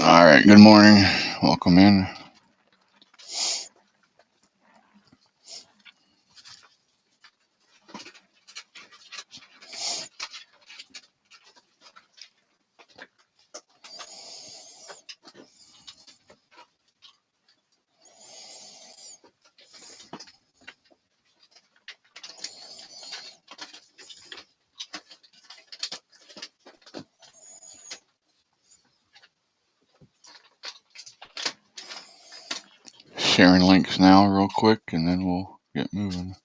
All right, good morning. Welcome in. Sharing links now, real quick, and then we'll get moving.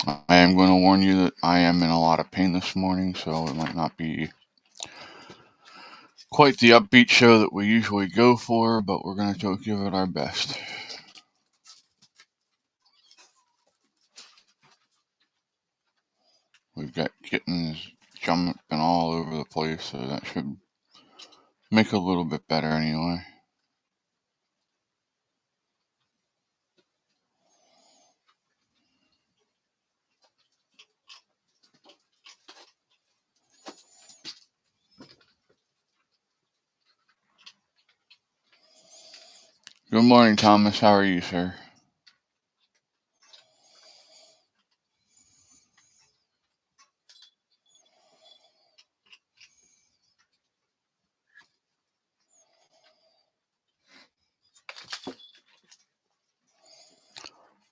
I am going to warn you that I am in a lot of pain this morning, so it might not be quite the upbeat show that we usually go for, but we're going to give it our best. We've got kittens jumping all over the place, so that should make it a little bit better anyway. Good morning, Thomas. How are you, sir?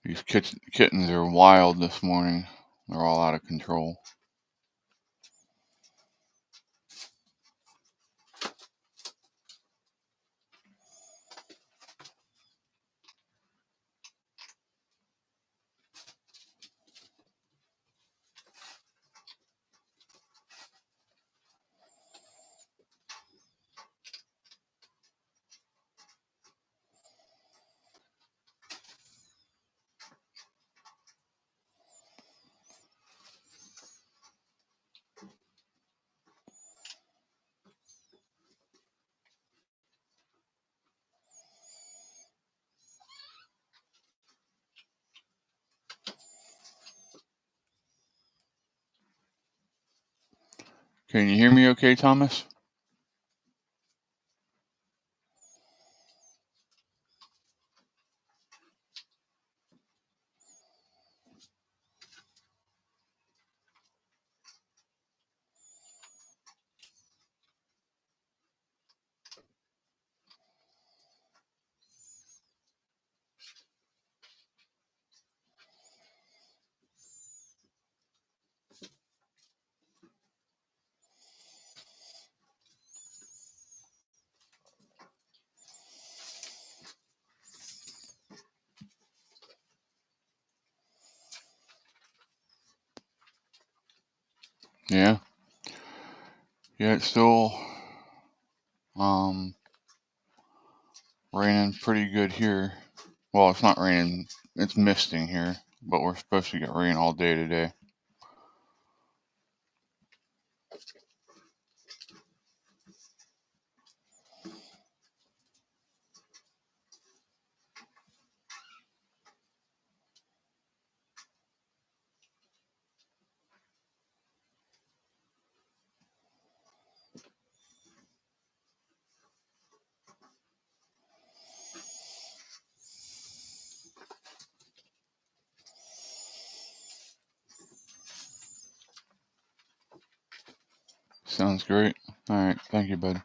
These kittens are wild this morning. They're all out of control. Can you hear me okay, Thomas? Yeah. Yeah, it's still raining pretty good here. Well, it's not raining, it's misting here, but we're supposed to get rain all day today. Sounds great. All right, thank you, bud.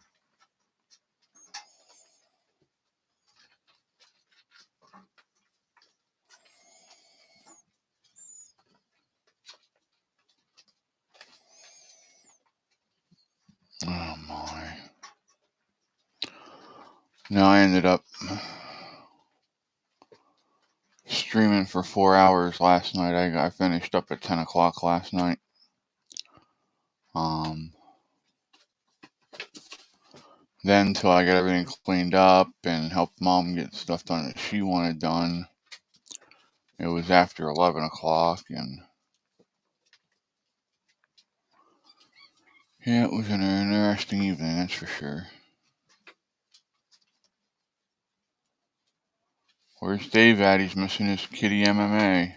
Oh my. Now I ended up streaming for 4 hours last night. I finished up at 10 o'clock last night. Then till I got everything cleaned up and helped Mom get stuff done that she wanted done, it was after 11 o'clock, and yeah, it was an interesting evening, that's for sure. Where's Dave at? He's missing his kitty MMA.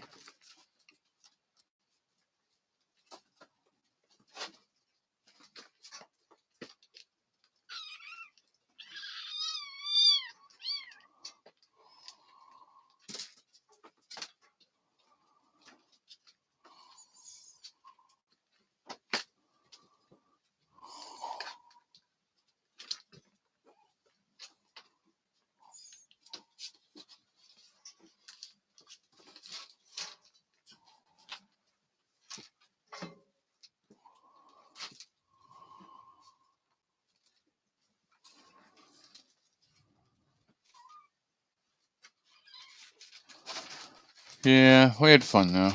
Yeah, we had fun though.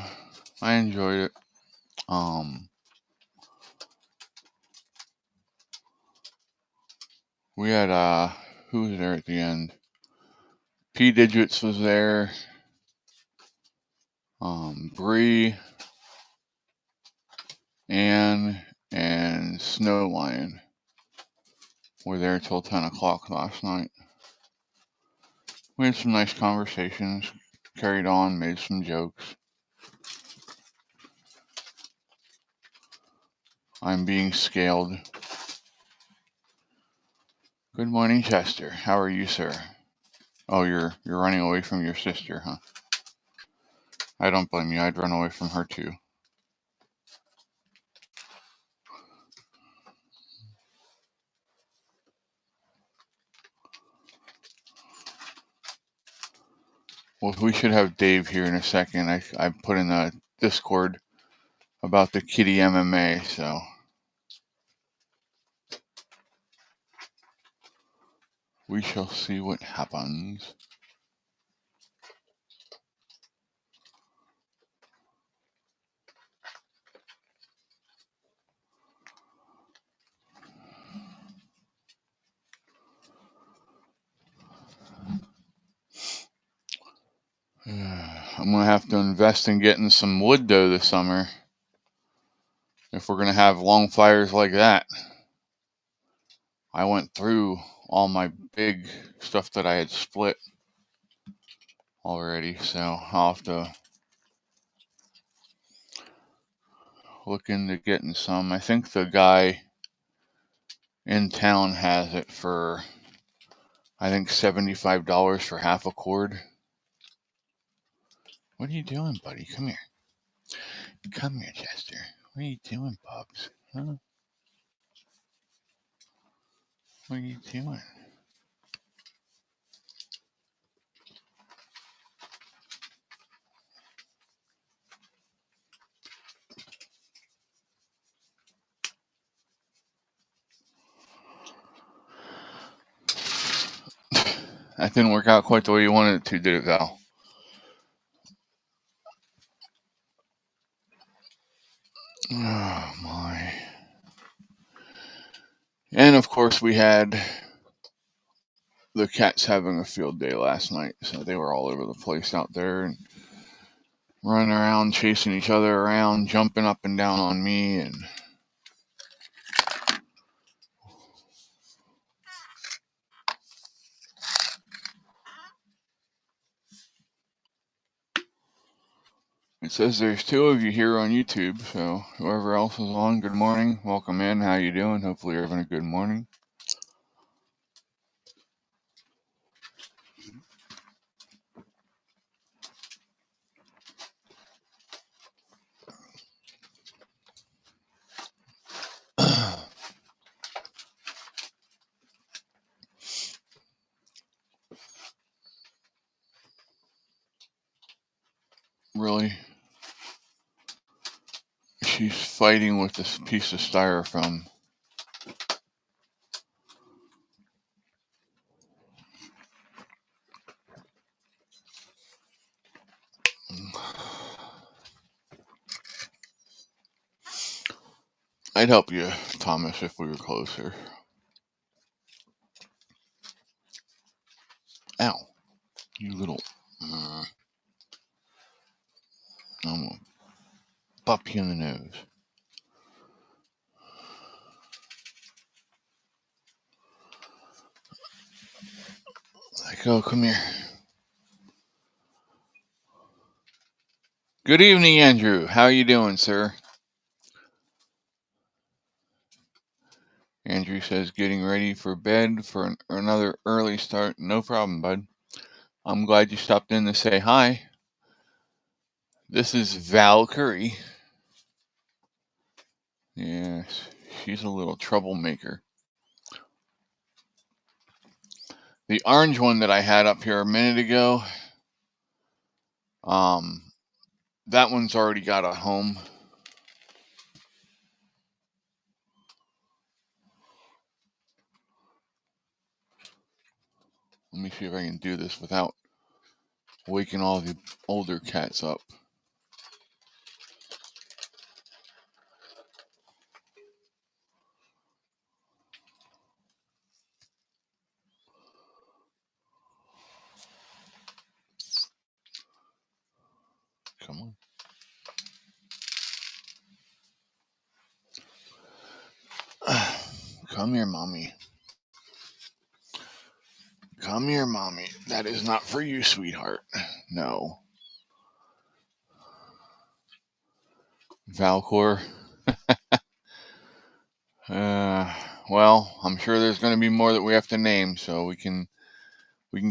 I enjoyed it. We had who was there at the end? P Digits was there. Bree, Ann, and Snow Lion were there till 10 o'clock last night. We had some nice conversations, carried on, made some jokes. I'm being scaled. Good morning, Chester. How are you, sir? Oh, you're running away from your sister, huh? I don't blame you. I'd run away from her too. Well, we should have Dave here in a second. I put in the Discord about the kitty MMA, so we shall see what happens. I'm going to have to invest in getting some wood, though, this summer. If we're going to have long fires like that. I went through all my big stuff that I had split already, so I'll have to look into getting some. I think the guy in town has it for, I think, $75 for half a cord. What are you doing, buddy? Come here. Come here, Chester. What are you doing, Bubs? Huh? What are you doing? That didn't work out quite the way you wanted it to, did it, Val? Oh, my. And, of course, we had the cats having a field day last night, so they were all over the place out there and running around, chasing each other around, jumping up and down on me, and it says there's 2 of you here on YouTube, so whoever else is on, good morning, welcome in, how you doing? Hopefully you're having a good morning. Really? She's fighting with this piece of styrofoam. I'd help you, Thomas, if we were closer. Ow. You little... I'm gonna bop you in the nose. Like, oh, come here. Good evening, Andrew. How you doing, sir? Andrew says, getting ready for bed for another early start. No problem, bud. I'm glad you stopped in to say hi. This is Val Curry. Yes, she's a little troublemaker. The orange one that I had up here a minute ago, that one's already got a home. Let me see if I can do this without waking all the older cats up. Come on. Come here, mommy. Come here, mommy. That is not for you, sweetheart. No. Valcor. Well, I'm sure there's going to be more that we have to name, so we can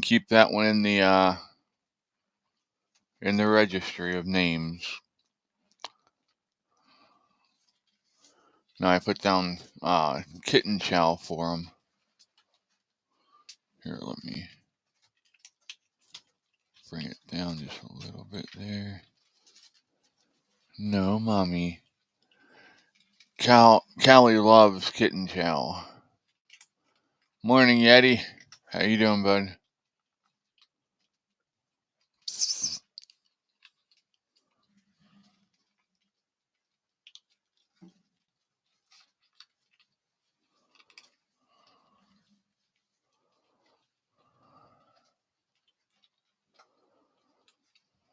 keep that one in the registry of names. Now I put down kitten chow for him. Here, let me bring it down just a little bit there. No, mommy. Callie loves kitten chow. Morning, Yeti. How you doing, bud?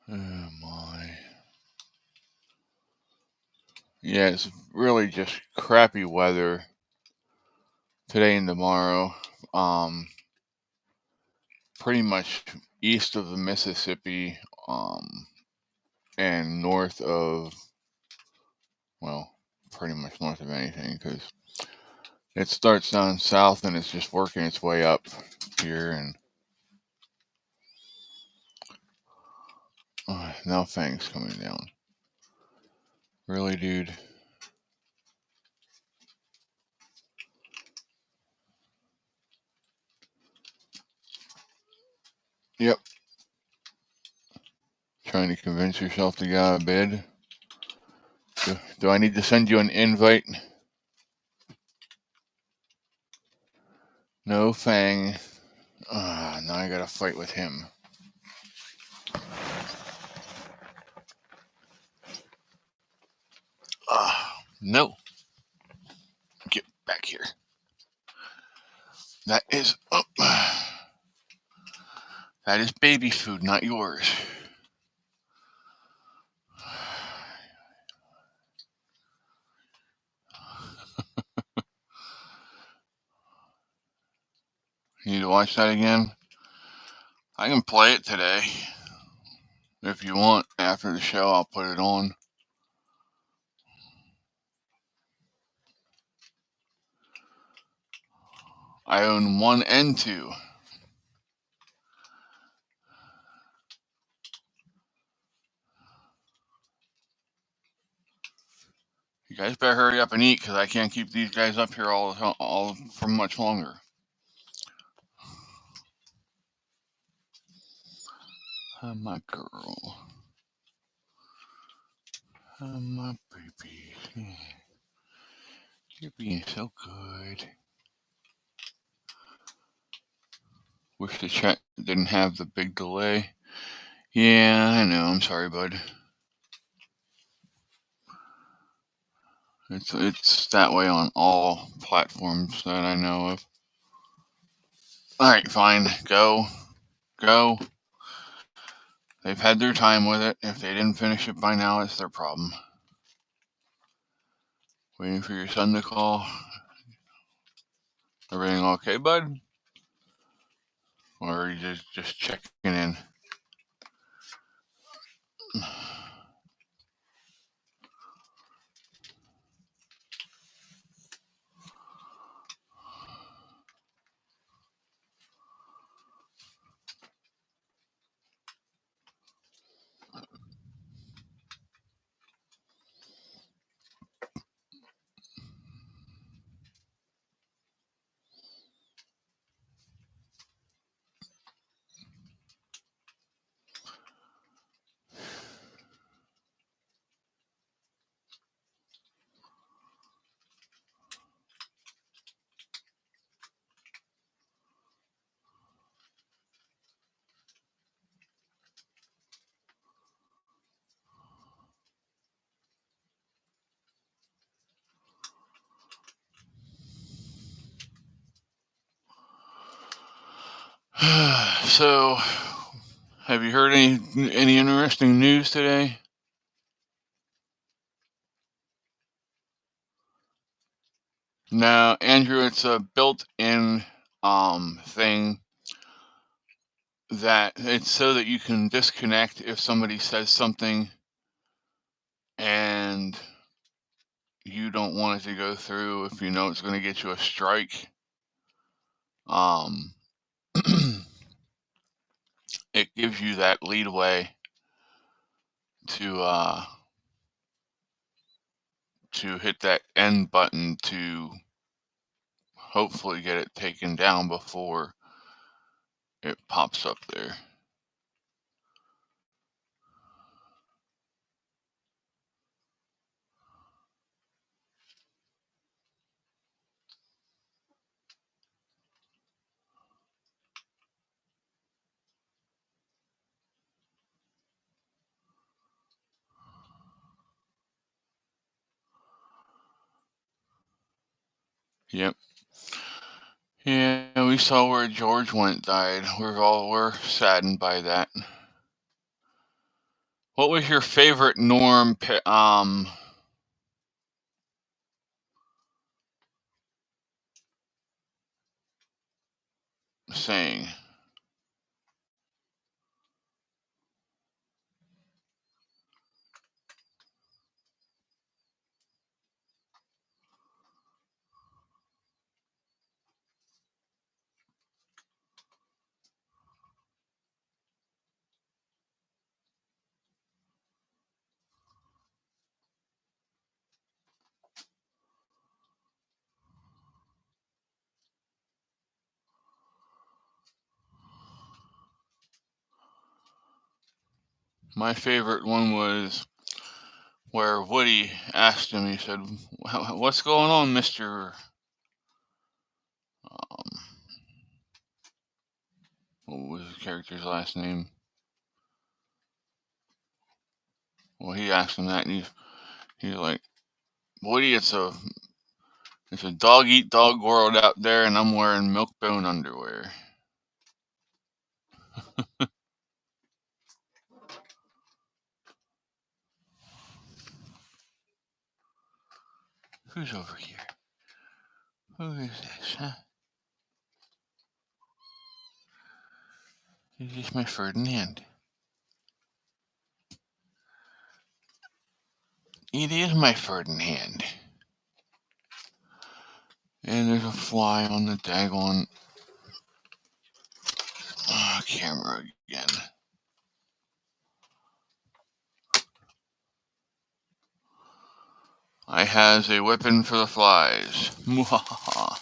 Oh my. Yeah, it's really just crappy weather today and tomorrow. Pretty much east of the Mississippi, and north of, well, pretty much north of anything, because it starts down south and it's just working its way up here, and now Fang's coming down. Really, dude? Yep. Trying to convince yourself to get out of bed. Do I need to send you an invite? No, Fang. Now I gotta fight with him. No. Get back here. That is that is baby food, not yours. You need to watch that again? I can play it today. If you want, after the show, I'll put it on. I own 1 and 2. You guys better hurry up and eat, because I can't keep these guys up here all for much longer. My girl. My baby. You're being so good. Wish the chat didn't have the big delay. Yeah, I know. I'm sorry, bud. It's that way on all platforms that I know of. Alright, fine. Go. They've had their time with it. If they didn't finish it by now, it's their problem. Waiting for your son to call. Everything okay, bud? Or are you just checking in? So, have you heard any interesting news today? No, Andrew, it's a built-in thing that it's so that you can disconnect if somebody says something and you don't want it to go through if you know it's going to get you a strike. Um, it gives you that leadway to hit that end button to hopefully get it taken down before it pops up there. Yep. Yeah, we saw where George died. We're saddened by that. What was your favorite Norm saying? My favorite one was where Woody asked him. He said, "What's going on, Mister?" Um, what was the character's last name? Well, he asked him that, and he's like, "Woody, it's a dog eat dog world out there, and I'm wearing milk bone underwear." Who's over here? Who is this, huh? Is this my Ferdinand? It is my Ferdinand. And there's a fly on the daggone camera again. I has a weapon for the flies. Mwahaha.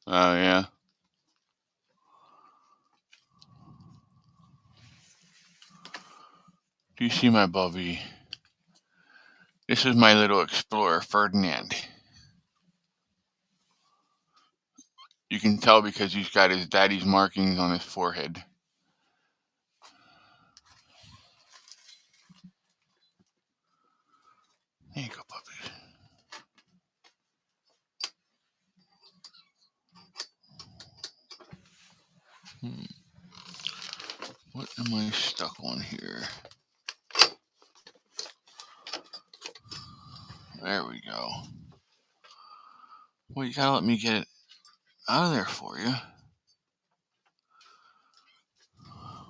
Oh, yeah. Do you see my Bobby? This is my little explorer, Ferdinand. You can tell because he's got his daddy's markings on his forehead. There you go, puppies. What am I stuck on here? There we go. Well, you gotta let me get it out of there for you.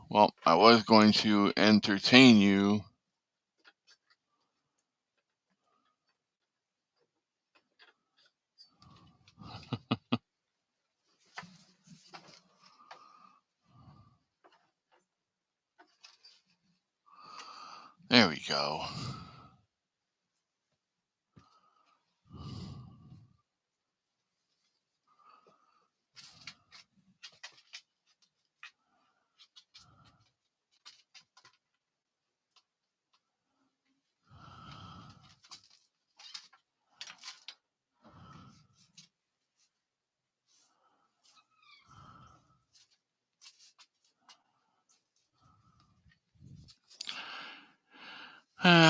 Well, I was going to entertain you. There we go.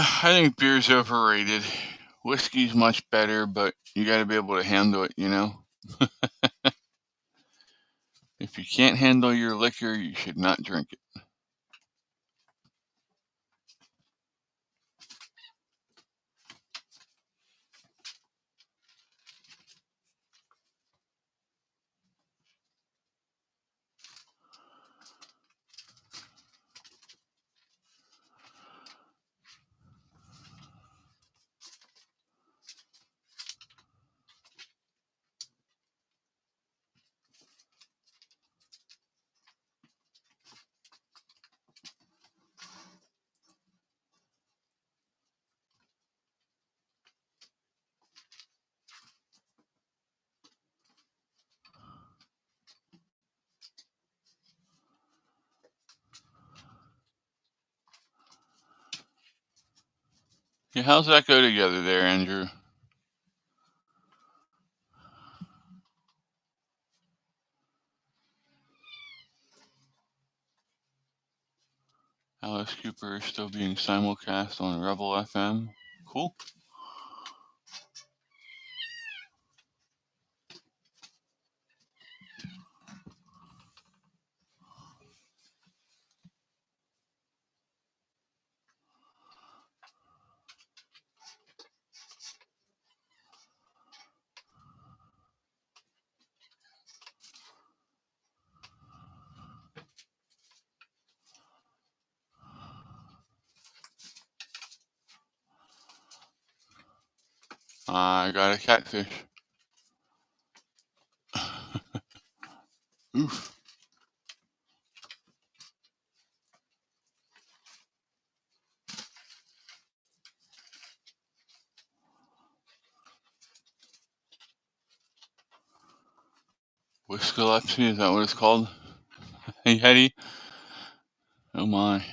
I think beer's overrated. Whiskey's much better, but you got to be able to handle it, you know? If you can't handle your liquor, you should not drink it. Yeah, how's that go together there, Andrew? Alice Cooper is still being simulcast on Rebel FM. Cool. I got a catfish. Oof. Whiscalepsy, is that what it's called? Hey, Hetty. Oh my.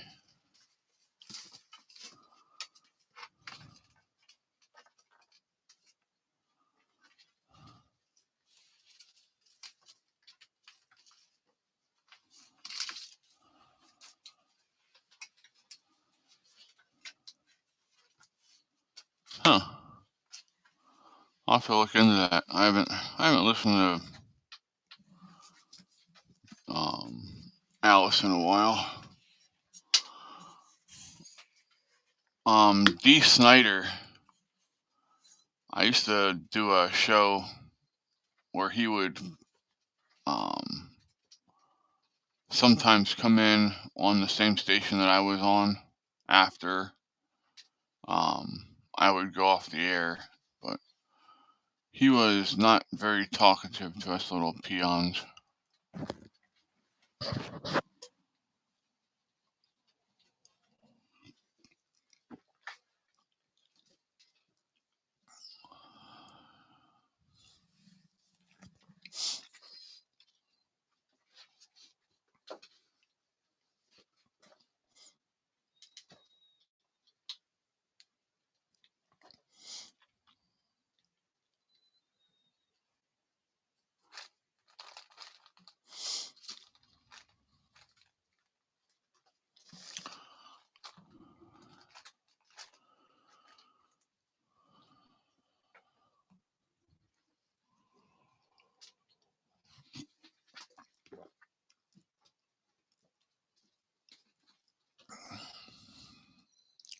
Huh. I'll have to look into that. I haven't listened to Alice in a while. Dee Snider. I used to do a show where he would sometimes come in on the same station that I was on after I would go off the air, but he was not very talkative to us little peons.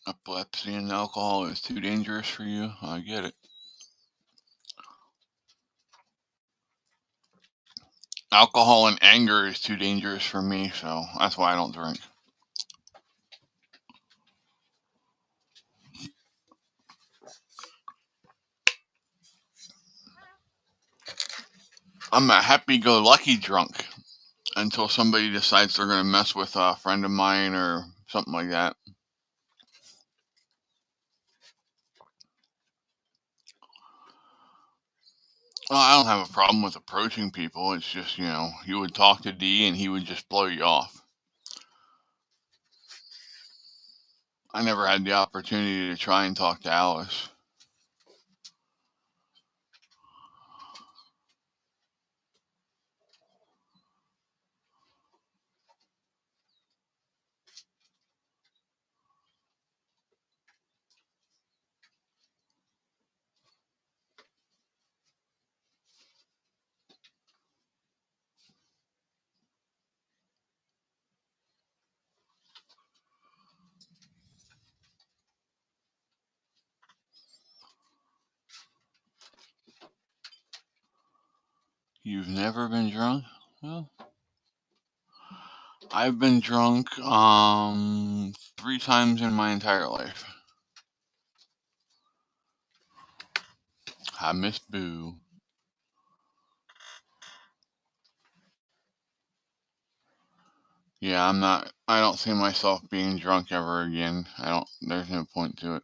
Epilepsy and alcohol is too dangerous for you. I get it. Alcohol and anger is too dangerous for me, so that's why I don't drink. I'm a happy-go-lucky drunk until somebody decides they're going to mess with a friend of mine or something like that. Well, I don't have a problem with approaching people. It's just, you would talk to D and he would just blow you off. I never had the opportunity to try and talk to Alice. You've never been drunk? Well, I've been drunk 3 times in my entire life. I miss Boo. Yeah, I don't see myself being drunk ever again. There's no point to it.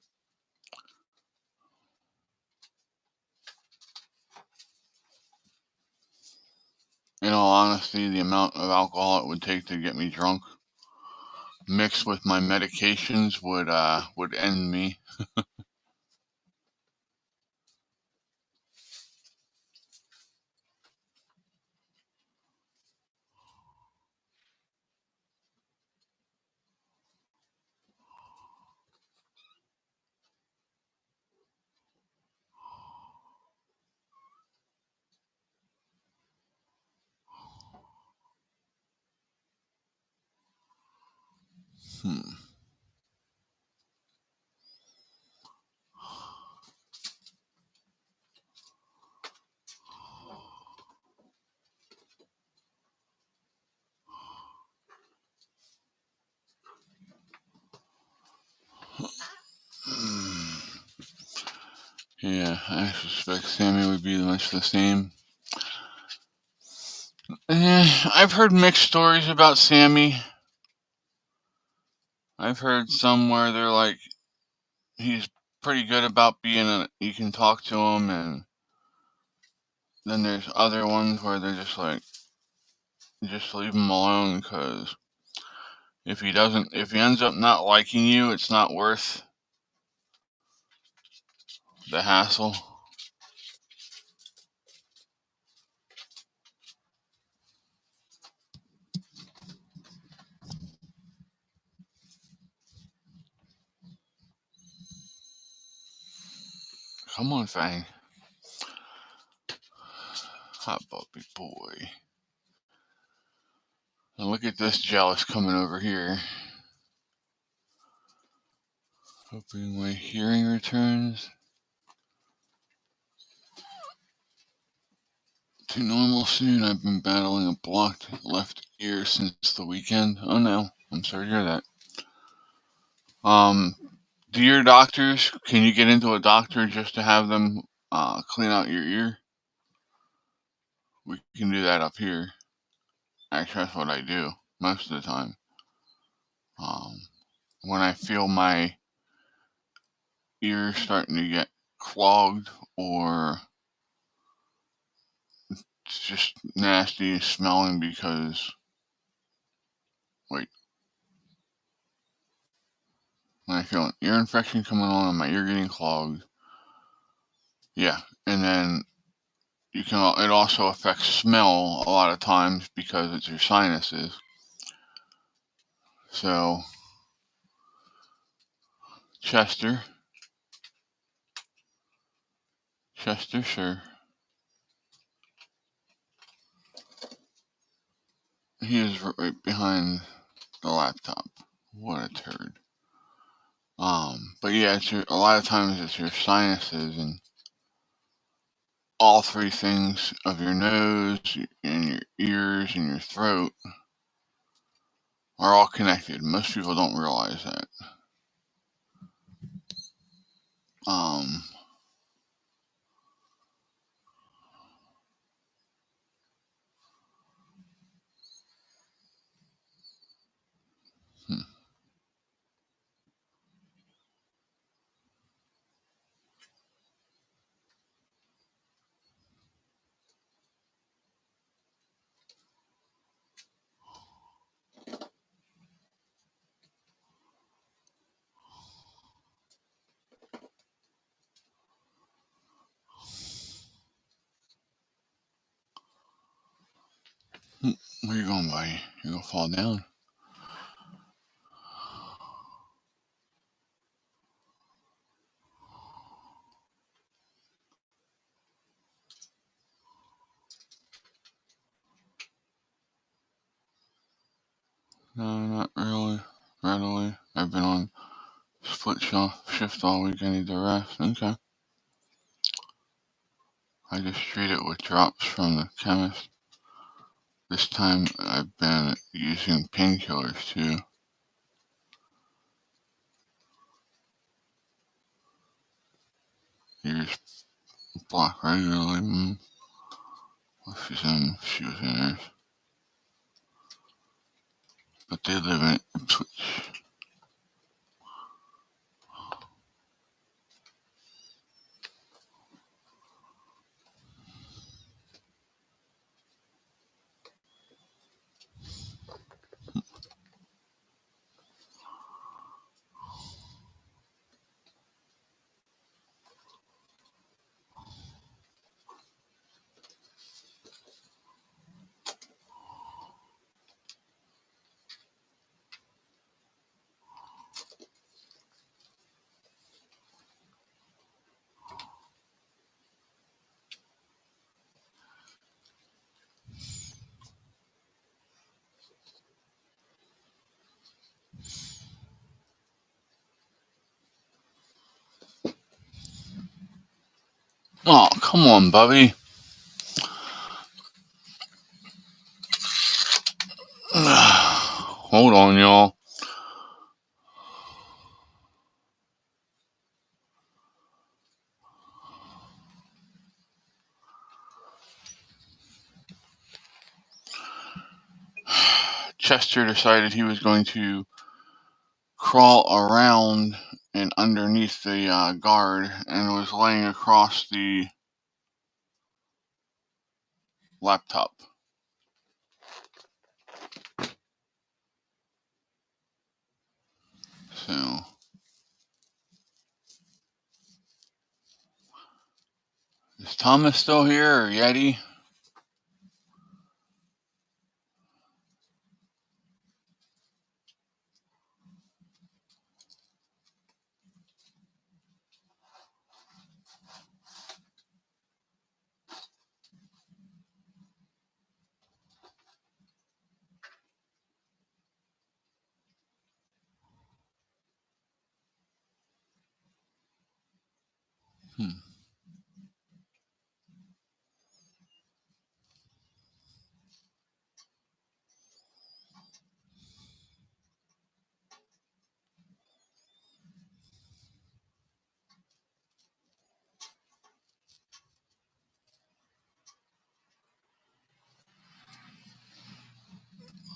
In all honesty, the amount of alcohol it would take to get me drunk, mixed with my medications, would end me. Yeah, I suspect Sammy would be much the same. I've heard mixed stories about Sammy. I've heard some where they're like, he's pretty good about you can talk to him, and then there's other ones where they're just like, just leave him alone, because if he ends up not liking you, it's not worth the hassle. Come on, Fang. Hot puppy boy. Now look at this jealous coming over here. Hoping my hearing returns to normal soon. I've been battling a blocked left ear since the weekend. Oh no, I'm sorry to hear that. Do your doctors, can you get into a doctor just to have them clean out your ear? We can do that up here. Actually, that's what I do most of the time. When I feel my ears starting to get clogged, or it's just nasty smelling because, wait, when I feel an ear infection coming on and my ear getting clogged, yeah, and then it also affects smell a lot of times because it's your sinuses. So, Chester, sir. He is right behind the laptop. What a turd. But yeah, a lot of times it's your sinuses, and all 3 things of your nose and your ears and your throat are all connected. Most people don't realize that. Where you going, buddy? You gonna fall down? No, not really. Readily. I've been on split shift all week. I need to rest. Okay. I just treat it with drops from the chemist. This time I've been using painkillers too. You just block regularly. Well, she was in there. But they live in Ipswich. Oh, come on, Bubby. Hold on, y'all. Chester decided he was going to crawl around and underneath the guard and was laying across the laptop. So, is Thomas still here or Yeti?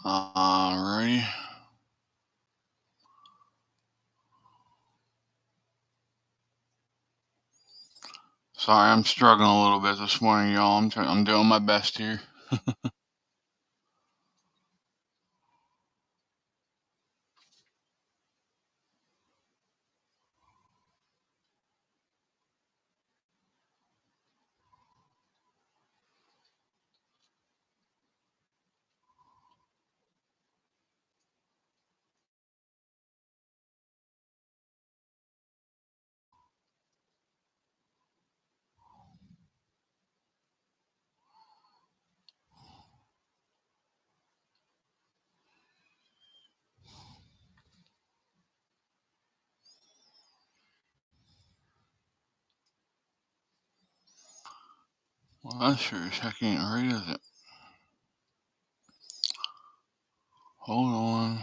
Alrighty. Sorry, I'm struggling a little bit this morning, y'all. I'm doing my best here. Well, that sure as heck ain't right, is it? Hold on.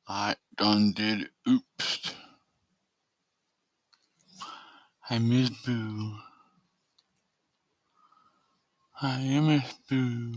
I done did oops. I miss Boo. I miss Boo.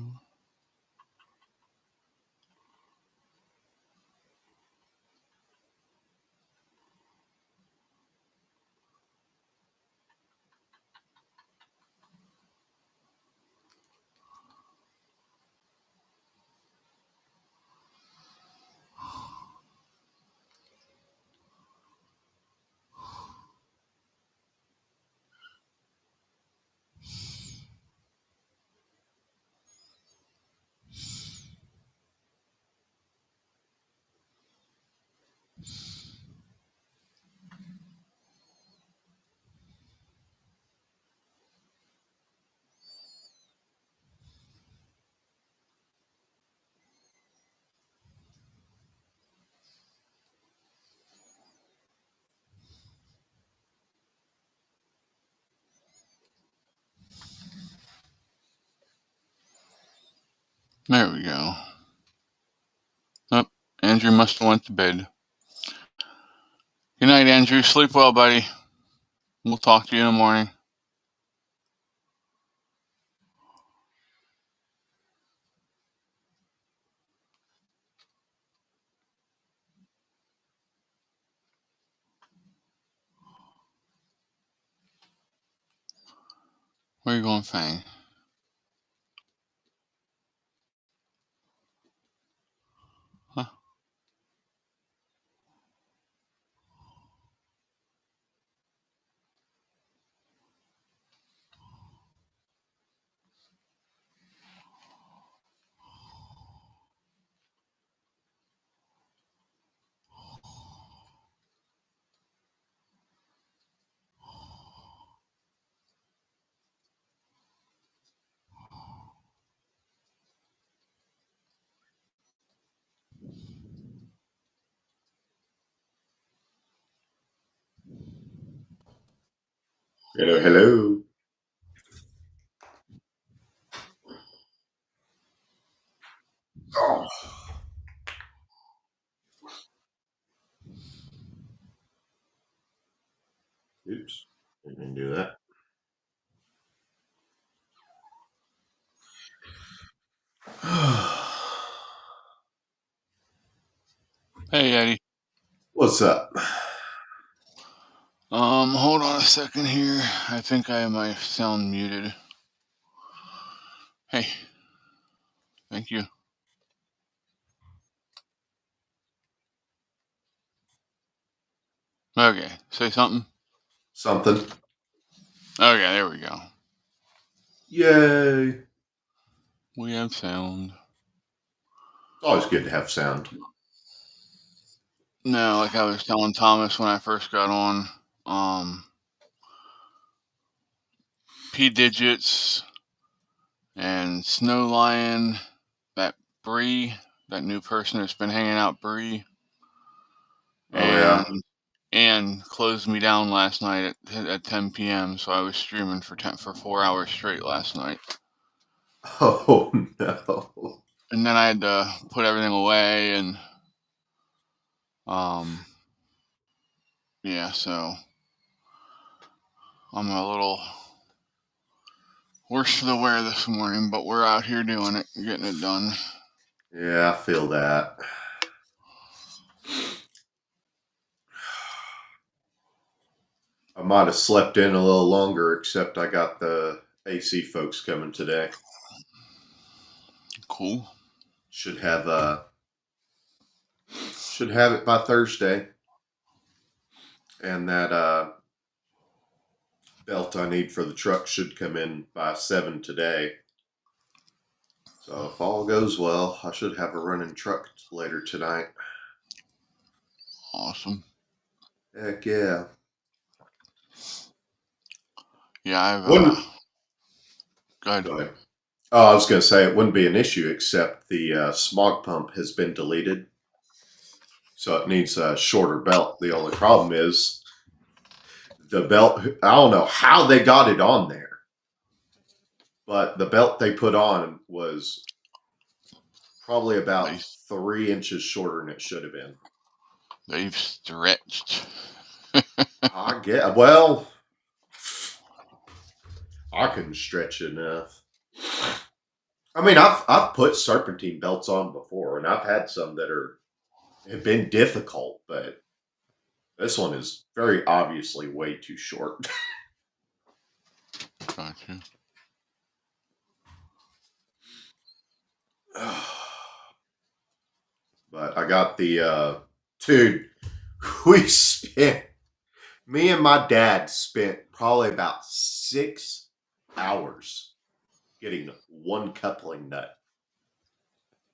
There we go. Oh, Andrew must have went to bed. Good night, Andrew. Sleep well, buddy. We'll talk to you in the morning. Where you going, Fang? Huh? Hello, hello. Oh, oops. Didn't do that. Hey, Eddie. What's up? Hold on a second here. I think I have my sound muted. Hey, thank you. Okay, say something. Something. Okay, there we go. Yay. We have sound. It's always good to have sound. No, like I was telling Thomas when I first got on, P Digits and Snow Lion, that Bree, that new person that's been hanging out, Bree, Oh, yeah. and closed me down last night at 10 p.m. So I was streaming for 4 hours straight last night, Oh, no. and then I had to put everything away, and yeah, so I'm a little worse for the wear this morning, but we're out here doing it, getting it done. Yeah, I feel that. I might have slept in a little longer, except I got the AC folks coming today. Cool. Should have it by Thursday. And that belt I need for the truck should come in by 7 today. So if all goes well, I should have a running truck later tonight. Awesome. Heck yeah. Yeah, Wouldn't go ahead. Go ahead. Oh, I was going to say it wouldn't be an issue except the smog pump has been deleted. So it needs a shorter belt. The only problem is the belt, I don't know how they got it on there, but the belt they put on was probably about 3 inches shorter than it should have been. They've stretched. I get, well, I couldn't stretch enough. I mean, I've put serpentine belts on before, and I've had some that have been difficult, but this one is very obviously way too short. Gotcha. But I got the dude. Me and my dad spent probably about 6 hours getting one coupling nut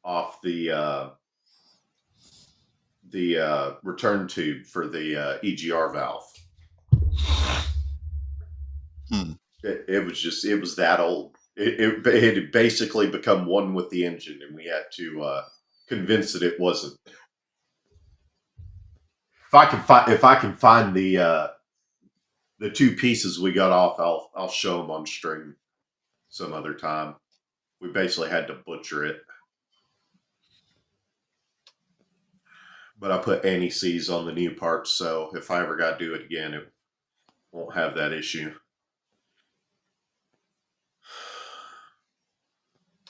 off the return tube for the EGR valve. It was that old. It had basically become one with the engine, and we had to convince it wasn't. If I can find the 2 pieces we got off, I'll show them on stream some other time. We basically had to butcher it. but I put anti-seize on the new parts, so if I ever got to do it again, it won't have that issue.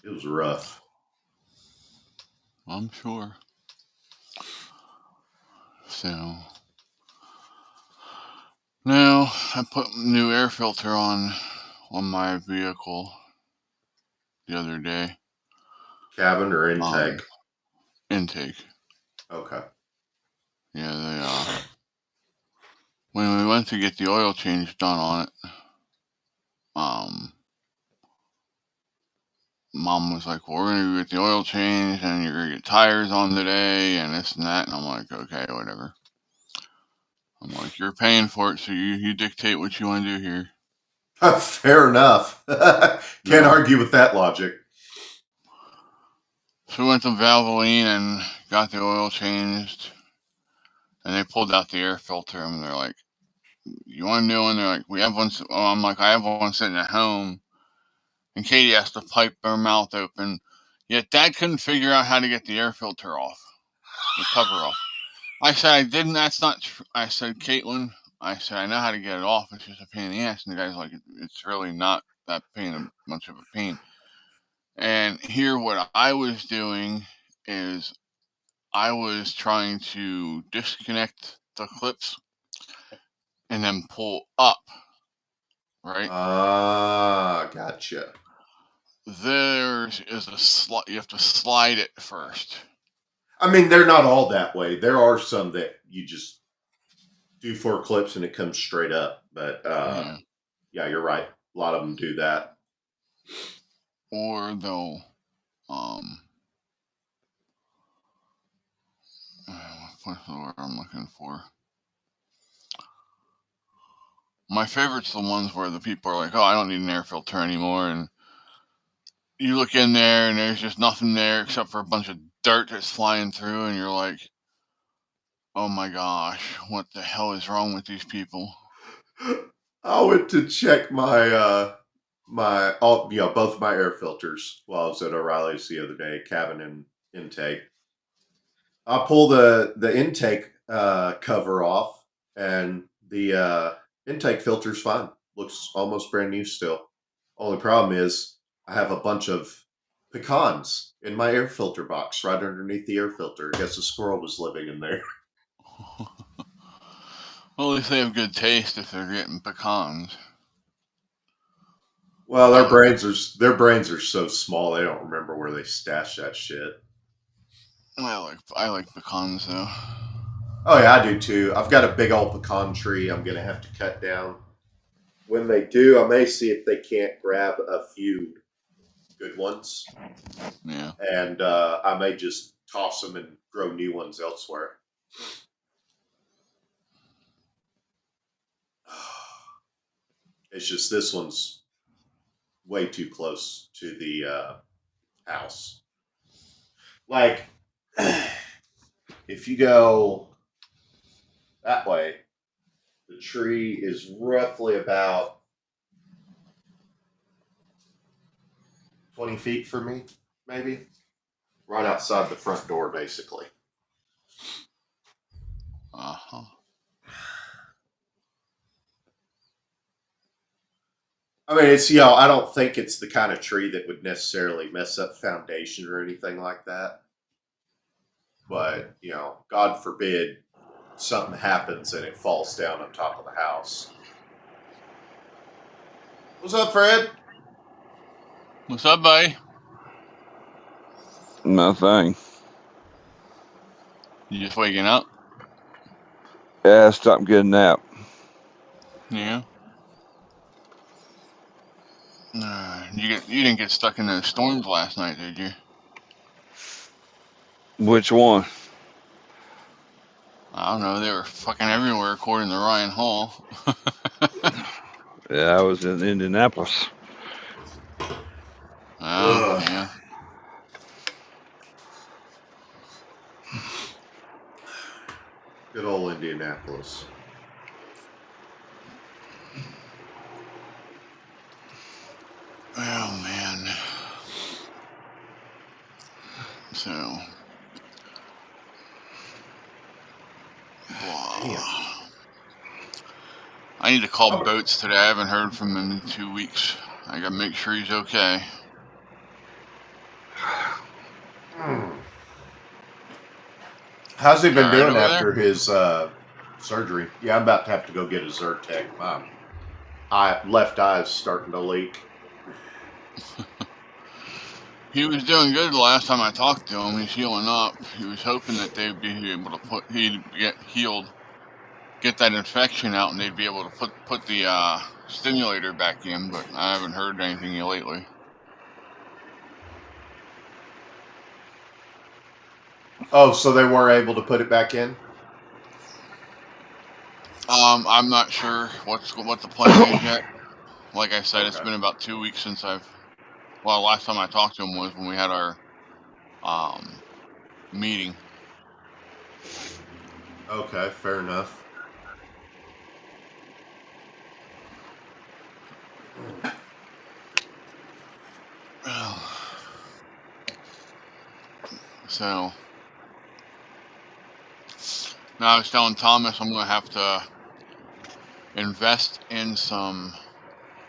It was rough. I'm sure. So now I put new air filter on my vehicle the other day. Cabin or intake? Intake. Okay. Yeah, they when we went to get the oil change done on it, Mom was like, well, we're gonna get the oil change and you're gonna get tires on today and this and that, and I'm like, okay, whatever. I'm like, you're paying for it, so you dictate what you want to do here. Fair enough. Can't argue with that logic. So we went to Valvoline and got the oil changed, and they pulled out the air filter, and they're like, you want a new one? They're like, we have one. I'm like, I have one sitting at home, and Katie has to pipe her mouth open. Yet Dad couldn't figure out how to get the air filter off, the cover off. I said, I didn't. That's not true. I said, Caitlin, I said, I know how to get it off. It's just a pain in the ass. And the guy's like, it's really not that much of a pain. And here, what I was doing is I was trying to disconnect the clips and then pull up, right? Gotcha. There's is a slide. You have to slide it first. I mean, they're not all that way. There are some that you just do 4 clips and it comes straight up. But yeah, you're right. A lot of them do that. Or they'll, what's the word I'm looking for? My favorite's the ones where the people are like, oh, I don't need an air filter anymore. And you look in there and there's just nothing there except for a bunch of dirt that's flying through. And you're like, oh my gosh, what the hell is wrong with these people? I went to check my both my air filters while I was at O'Reilly's the other day, cabin and intake. I pull the intake cover off, and the intake filter's fine. Looks almost brand new still. Only problem is I have a bunch of pecans in my air filter box right underneath the air filter. I guess a squirrel was living in there. Well, at least they have good taste if they're getting pecans. Well, their brains are so small they don't remember where they stashed that shit. I like pecans though. Oh yeah, I do too. I've got a big old pecan tree I'm gonna have to cut down. When they do, I may see if they can't grab a few good ones. Yeah. And I may just toss them and grow new ones elsewhere. It's just this one's way too close to the house. Like, if you go that way, the tree is roughly about 20 feet from me, maybe. Right outside the front door, basically. Uh-huh. I mean, it's, you know, I don't think it's the kind of tree that would necessarily mess up foundation or anything like that. But, you know, God forbid something happens and it falls down on top of the house. What's up, Fred? What's up, buddy? Nothing. You just waking up? Yeah, stop and get a nap. Yeah. You didn't get stuck in those storms last night, did you? Which one? I don't know. They were fucking everywhere, according to Ryan Hall. Yeah, I was in Indianapolis. Oh, yeah. Good old Indianapolis. Oh, man. So, I need to call Boats today. I haven't heard from him in 2 weeks. I gotta make sure he's okay. How's he been All right doing over after there? his surgery? Yeah, I'm about to have to go get a Zyrtec. My left eye is starting to leak. He was doing good the last time I talked to him. He's healing up. He was hoping that they'd be able to he'd get healed, get that infection out, and they'd be able to put the stimulator back in. But I haven't heard anything lately. Oh, so they were able to put it back in? I'm not sure what the plan is yet. Like I said, It's been about 2 weeks since last time I talked to him was when we had our meeting. Okay, fair enough. So now I was telling Thomas I'm gonna have to invest in some.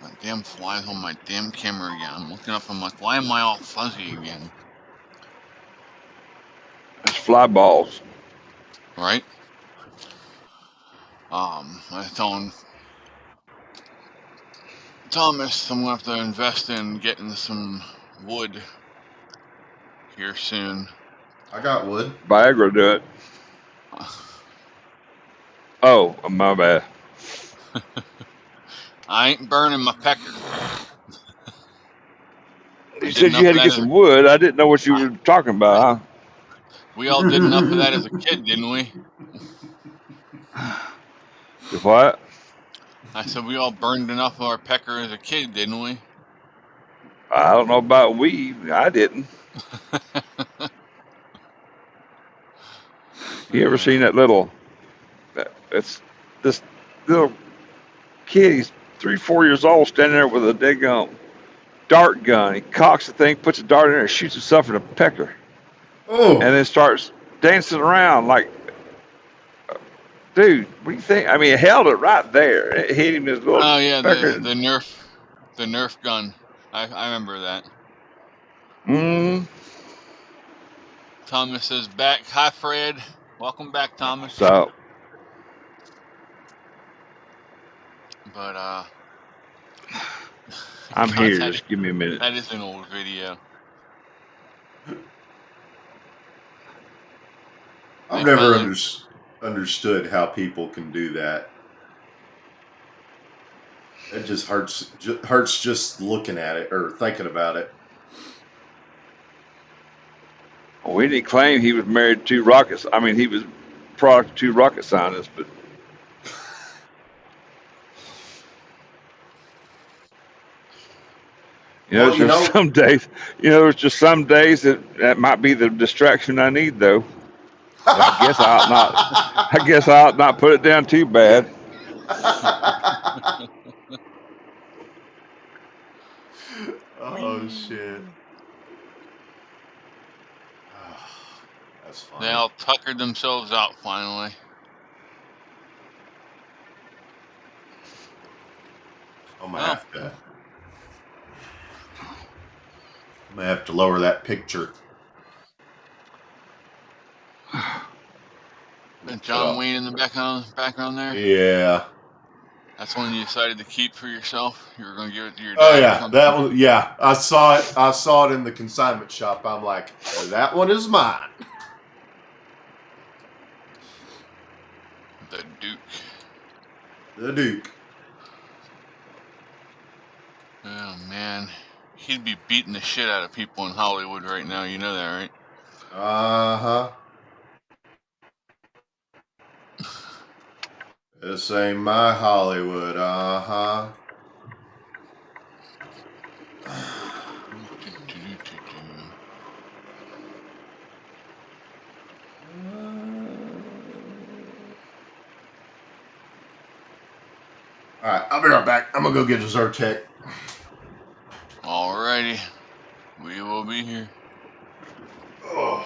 My damn flies on my damn camera again. I'm looking up. I'm like, why am I all fuzzy again? It's fly balls. Right? I was telling Thomas I'm gonna have to invest in getting some wood here soon. I got wood. Viagra do it. Oh, my bad. I ain't burning my pecker. You said you had to get some wood. I didn't know what you were talking about. We all did enough of that as a kid, didn't we? What? I said we all burned enough of our pecker as a kid, didn't we? I don't know about we. I didn't. You ever seen that little? It's this little kid. He's 3-4 years old, standing there with a daggone dart gun. He cocks the thing, puts a dart in there, and shoots himself in the pecker. Oh. And then starts dancing around like, dude, what do you think? I mean, it held it right there. It hit him in his little pecker. the Nerf gun. I remember that. Thomas is back. Hi, Fred. Welcome back, Thomas. So, but I'm here. Just give me a minute. That is an old video. I've never understood how people can do that. It just hurts just looking at it or thinking about it. Well, we didn't claim he was married to rockets. I mean, he was product to rocket scientists, but some days, there's just some days that might be the distraction I need, though. I guess I ought not put it down too bad. Oh shit! That's funny. They all tuckered themselves out finally. I'm gonna have to lower that picture. And John Wayne in the background there? Yeah. That's one you decided to keep for yourself? You were going to give it to your dad? Oh, yeah. That one, yeah. I saw it in the consignment shop. I'm like, that one is mine. The Duke. The Duke. Oh, man. He'd be beating the shit out of people in Hollywood right now. You know that, right? Uh-huh. This ain't my Hollywood. Uh-huh. All right, I'll be right back. I'm going to go get a Zyrtec. Alrighty. We will be here. Oh.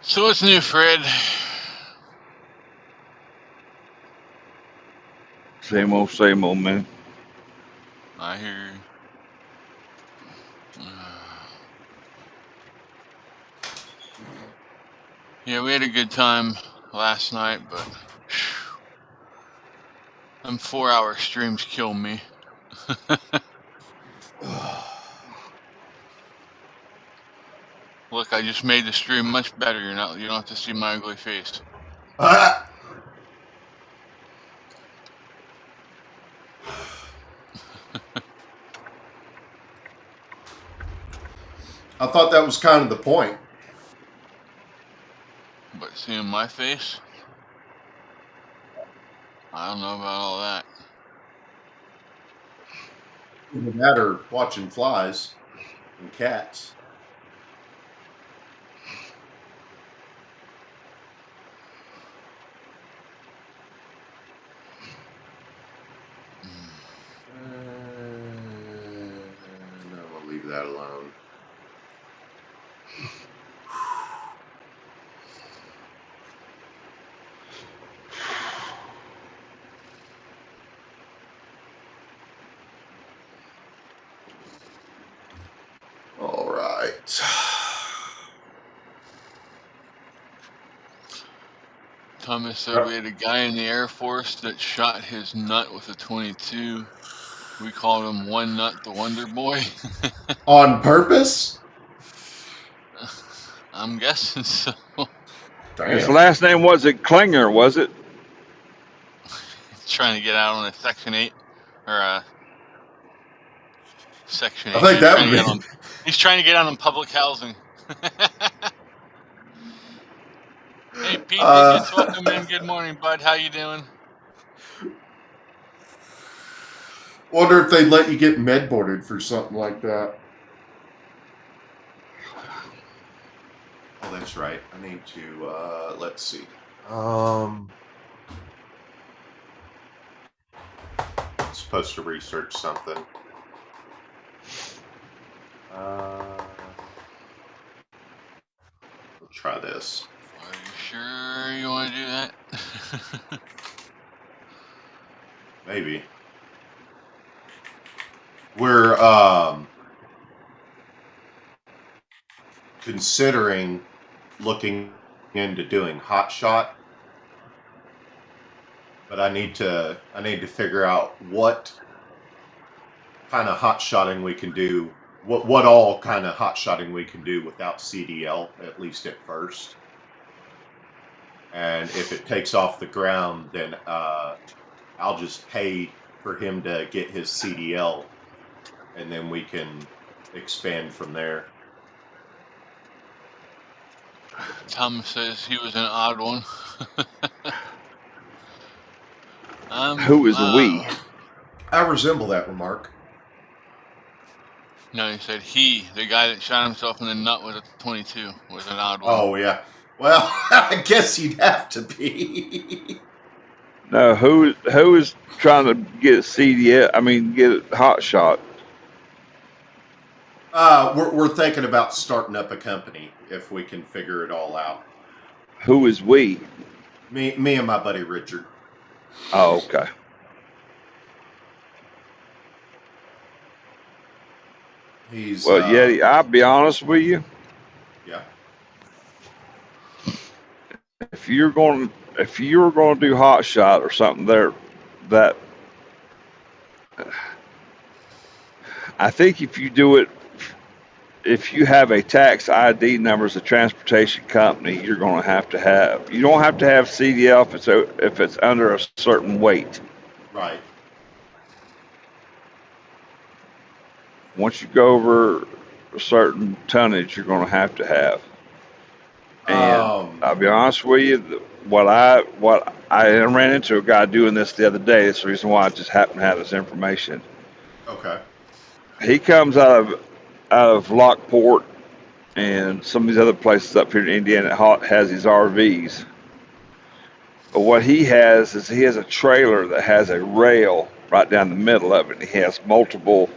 So what's new, Fred? Same old, man. I hear you. Yeah, we had a good time last night, but them 4-hour streams kill me. Look, I just made the stream much better. You don't have to see my ugly face. I thought that was kind of the point. But seeing my face, I don't know about all that. Either that or watching flies and cats. No, we'll leave that alone. All right. Thomas said we had a guy in the Air Force that shot his nut with a .22. We called him One Nut the Wonder Boy. On purpose? I'm guessing so. His Damn. last name wasn't Klinger, was it? He's trying to get out on a Section 8 or a Section 8. I think that would be. He's trying to get out on public housing. Hey, Pete Dickens, welcome in. Good morning, bud. How you doing? Wonder if they'd let you get med boarded for something like that. Oh, that's right. I need to, let's see. I'm supposed to research something. We'll try this. Are you sure you want to do that? Maybe. We're considering looking into doing hot shot, but I need to figure out what kind of hot shotting we can do. What all kind of hot shotting we can do without CDL, at least at first. And if it takes off the ground, then I'll just pay for him to get his CDL, and then we can expand from there. Tom says he was an odd one. Who is we? I resemble that remark. No, he said the guy that shot himself in the nut with a .22, was an odd one. Oh, yeah. Well, I guess you'd have to be. No, who is trying to get CDL? I mean, get it hot shot. We're thinking about starting up a company if we can figure it all out. Who is we? Me and my buddy Richard. Oh, okay. He's Well, Yeti, I'll be honest with you. Yeah. If you were going to do hot shot or something there, that I think if you do it, if you have a tax ID number as a transportation company, you're going to have. You don't have to have CDL if it's under a certain weight. Right. Once you go over a certain tonnage, you're going to have. And I'll be honest with you, what I ran into a guy doing this the other day. That's the reason why I just happen to have this information. Okay. He comes out of Lockport and some of these other places up here in Indiana that has these RVs. But what he has is a trailer that has a rail right down the middle of it. He has multiple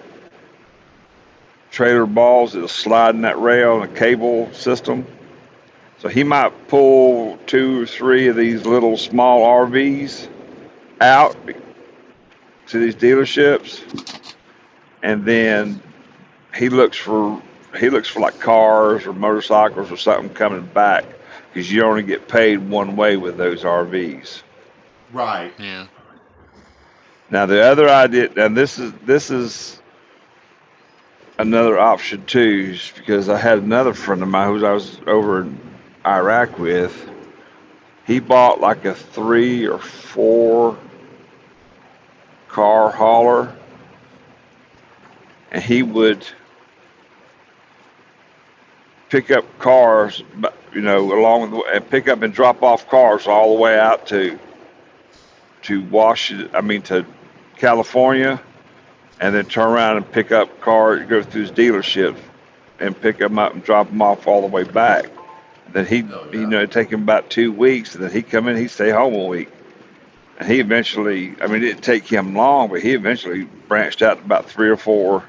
trailer balls that'll slide in that rail and a cable system. So he might pull 2 or 3 of these little small RVs out to these dealerships, and then he looks for like cars or motorcycles or something coming back, because you only get paid one way with those RVs. Right. Yeah. Now the other idea, and this is another option too, is because I had another friend of mine who I was over in Iraq with. He bought like a 3 or 4 car hauler, and he would pick up cars, along with and pick up and drop off cars all the way out to Washington. I mean to California, and then turn around and pick up cars, go through his dealership, and pick them up and drop them off all the way back. Then it'd take him about 2 weeks, and then he'd come in, he'd stay home a week. And he eventually, it didn't take him long, but he eventually branched out to about 3 or 4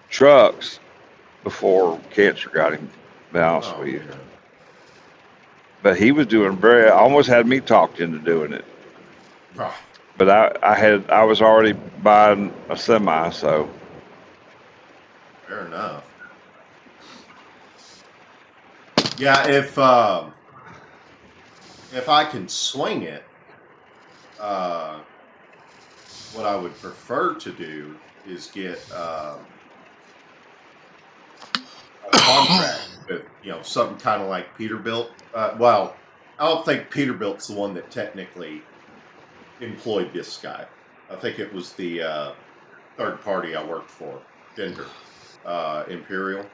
trucks before cancer got him, to be honest with you. Man. But he was doing almost had me talked into doing it. Right. But I was already buying a semi, so. Fair enough. Yeah, if I can swing it, what I would prefer to do is get a contract with something kind of like Peterbilt. Well, I don't think Peterbilt's the one that technically employed this guy. I think it was the third party I worked for, Denver Imperial.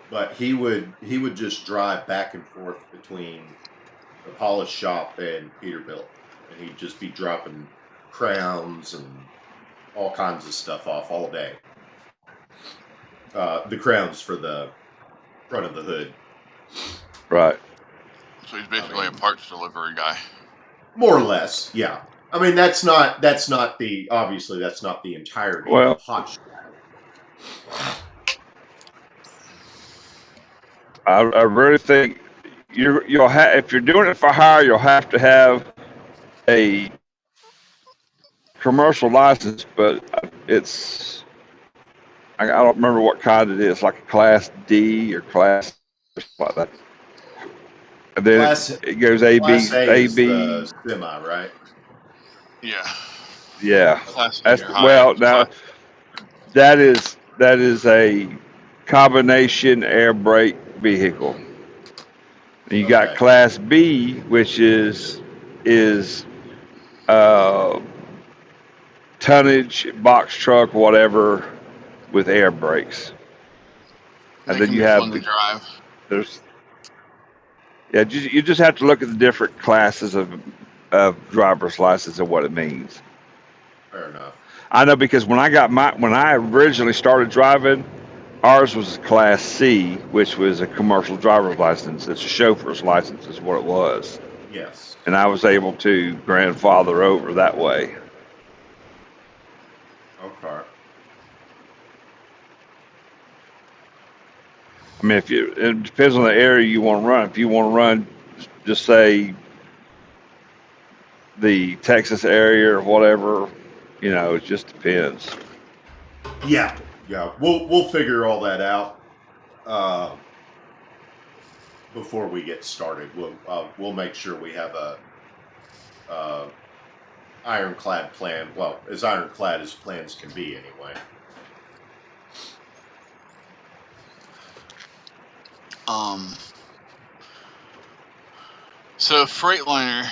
But he would just drive back and forth between the polish shop and Peterbilt, and he'd just be dropping crowns and all kinds of stuff off all day. The crowns for the front of the hood. Right. So he's basically a parts delivery guy. More or less, yeah. That's not the entirety of the hot shop. I really think you'll have, if you're doing it for hire, you'll have to have a commercial license, but I don't remember what kind it is, like a Class D or Class or something like that. And then it goes A, B, Class A A, is B. the semi, right? Yeah. Yeah. Class A That's or higher. well now. That is a combination air brake vehicle. And you got Class B, which is tonnage, box truck, whatever, with air brakes. And then you have the drive. You just have to look at the different classes of driver's license and what it means. Fair enough. I know, because when I originally started driving, ours was Class C, which was a commercial driver's license. It's a chauffeur's license is what it was. Yes. And I was able to grandfather over that way. Okay. It depends on the area you want to run. If you want to run, just say the Texas area or whatever, it just depends. Yeah. We'll figure all that out before we get started. We'll make sure we have a ironclad plan. Well, as ironclad as plans can be, anyway. So Freightliner,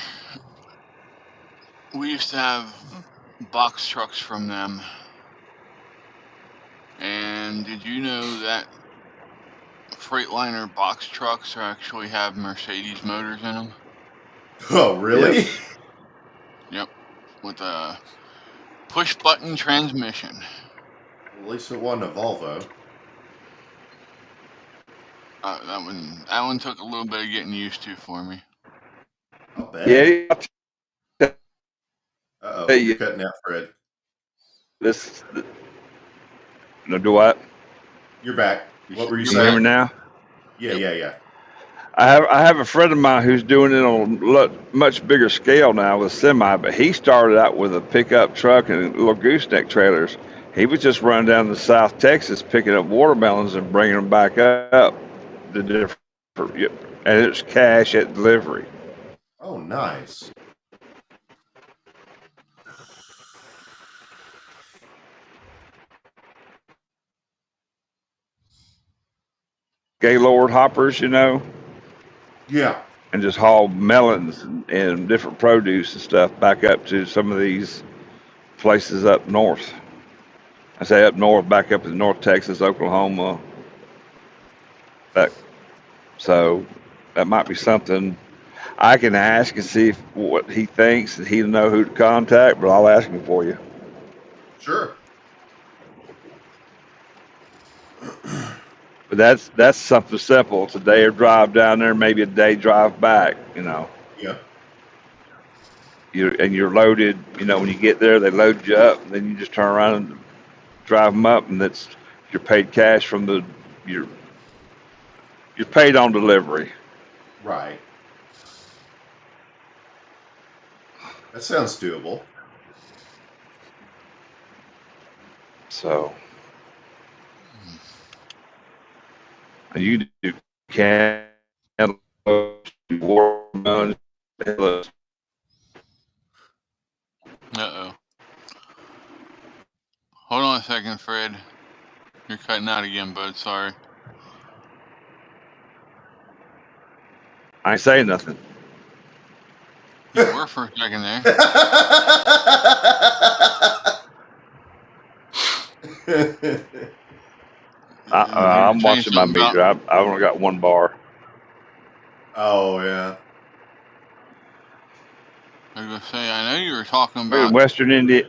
we used to have box trucks from them. And did you know that Freightliner box trucks actually have Mercedes motors in them? Oh, really? Yep. With a push-button transmission. At least it wasn't a Volvo. That one took a little bit of getting used to for me. I'll bet. Yeah. Uh-oh, you're cutting out, Fred. No, do what? You're back. What were you Can saying? you hear me now? Yeah. I have a friend of mine who's doing it on much bigger scale now with semi, but he started out with a pickup truck and little gooseneck trailers. He was just running down to South Texas picking up watermelons and bringing them back up the different, and it's cash at delivery. Oh, nice. Gaylord hoppers, Yeah. and just haul melons and different produce and stuff back up to some of these places up north. I say up north, back up in North Texas, Oklahoma. That, so that might be something I can ask and see what he thinks, and he'll know who to contact. But I'll ask him for you. Sure. But that's something simple. It's a day or drive down there, maybe a day drive back. Yeah. You're loaded. When you get there, they load you up, and then you just turn around and drive them up, and you're paid cash from you're paid on delivery. Right. That sounds doable. So, and you do watermelon. Uh-oh. Hold on a second, Fred. You're cutting out again, bud. Sorry. I ain't saying nothing. You were for a second there. I'm watching my meter. I've only got one bar. Oh, yeah. I was gonna say, I know you were talking about Western Indiana.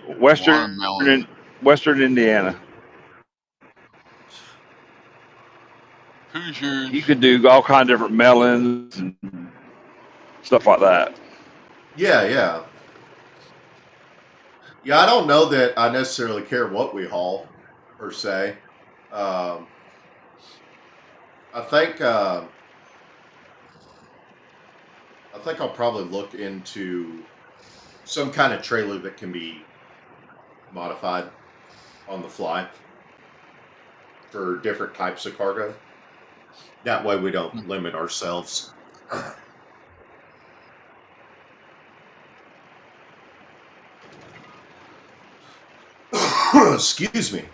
Hoosiers. You could do all kind of different melons and stuff like that. Yeah, yeah. Yeah, I don't know that I necessarily care what we haul, per se. I think I'll probably look into some kind of trailer that can be modified on the fly for different types of cargo. That way we don't limit ourselves. Excuse me.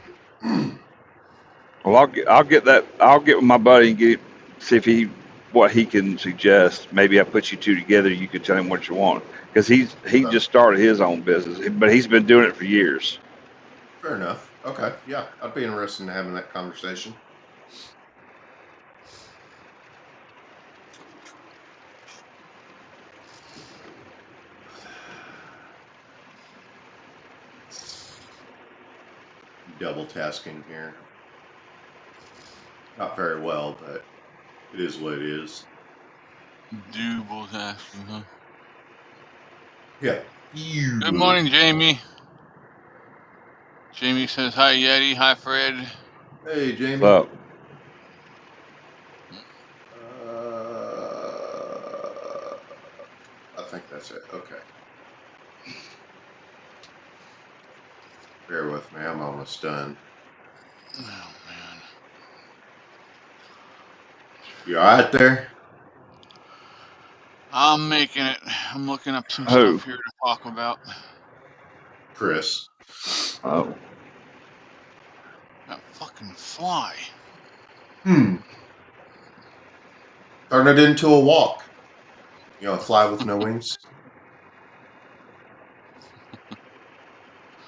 Well, I'll get that. I'll get with my buddy and see what he can suggest. Maybe I put you two together. You could tell him what you want, because he just started his own business, but he's been doing it for years. Fair enough. Okay. Yeah, I'd be interested in having that conversation. Double tasking here. Not very well, but it is what it is. Double tasking, huh? Yeah. Good morning, Jamie. Jamie says, hi, Yeti. Hi, Fred. Hey, Jamie. What's up? I think that's it. Okay. Bear with me. I'm almost done. Oh, man. You all right there? I'm making it. I'm looking up some Who? stuff here to talk about. Chris. Oh, That fucking fly. Turn it into a walk. A fly with no wings.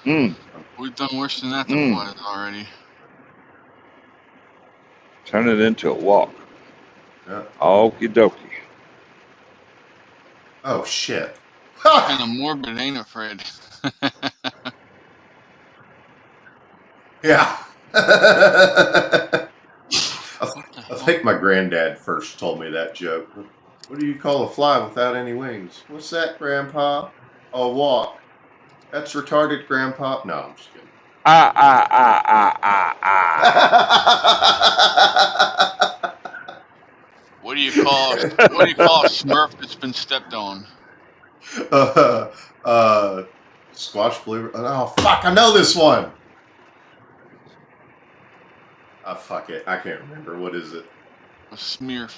We've done worse than that to flies already. Turn it into a walk. Yeah. Okie dokie. Oh, shit. Kind of morbid, ain't it, Fred? Yeah. I think my granddad first told me that joke. What do you call a fly without any wings? What's that, Grandpa? A walk. That's retarded, Grandpa. No, I'm just kidding. What do you call a Smurf that's been stepped on? Squash blue. Oh fuck! I know this one. Fuck it. I can't remember. What is it? A Smurf.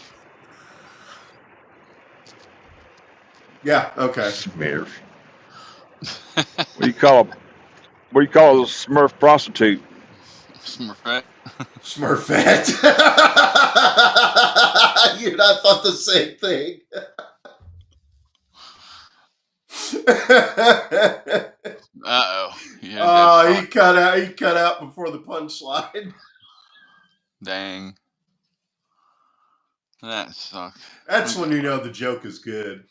Yeah. Okay. Smurf. What do you call a Smurf prostitute? Smurfette. Smurfette. You and I thought the same thing. Uh-oh. Oh, he cut out before the punchline. Dang. That sucked. That's when you know the joke is good.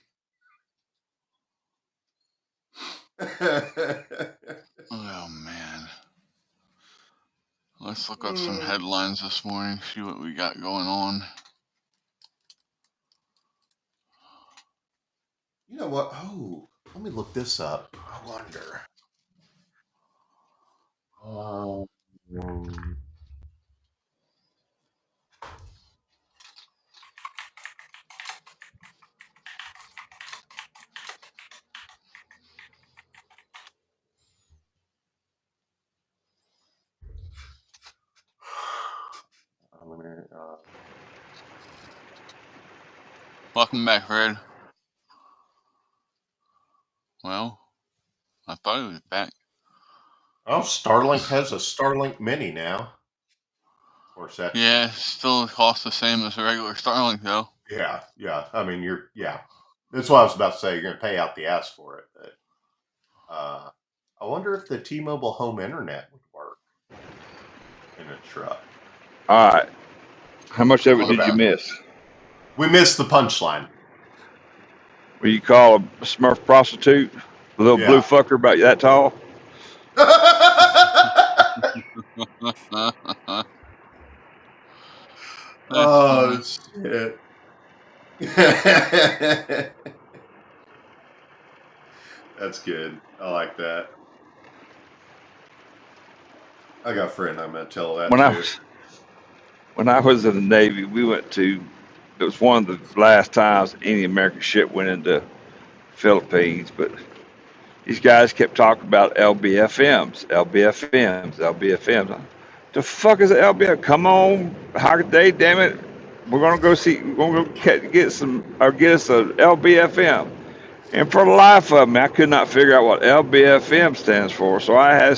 Oh, man. Let's look up some headlines this morning, see what we got going on. You know what? Oh, let me look this up. I wonder. Welcome back, Fred. Well, I thought he was back. Oh, Starlink has a Starlink Mini now. Of course, that's... Yeah, it still costs the same as a regular Starlink, though. Yeah. I mean, that's what I was about to say. You're going to pay out the ass for it. But, I wonder if the T-Mobile home internet would work in a truck. All right. How much of it did you miss? We missed the punchline. What do you call a Smurf prostitute? A little blue fucker about that tall? Oh, shit. That's good. I like that. I got a friend I'm going to tell that When I was in the Navy, we went to, it was one of the last times any American ship went into Philippines, but these guys kept talking about LBFMs. The fuck is an LBF? Come on, how could they, damn it? We're going to go get us a LBFM. And for the life of me, I could not figure out what LBFM stands for. So I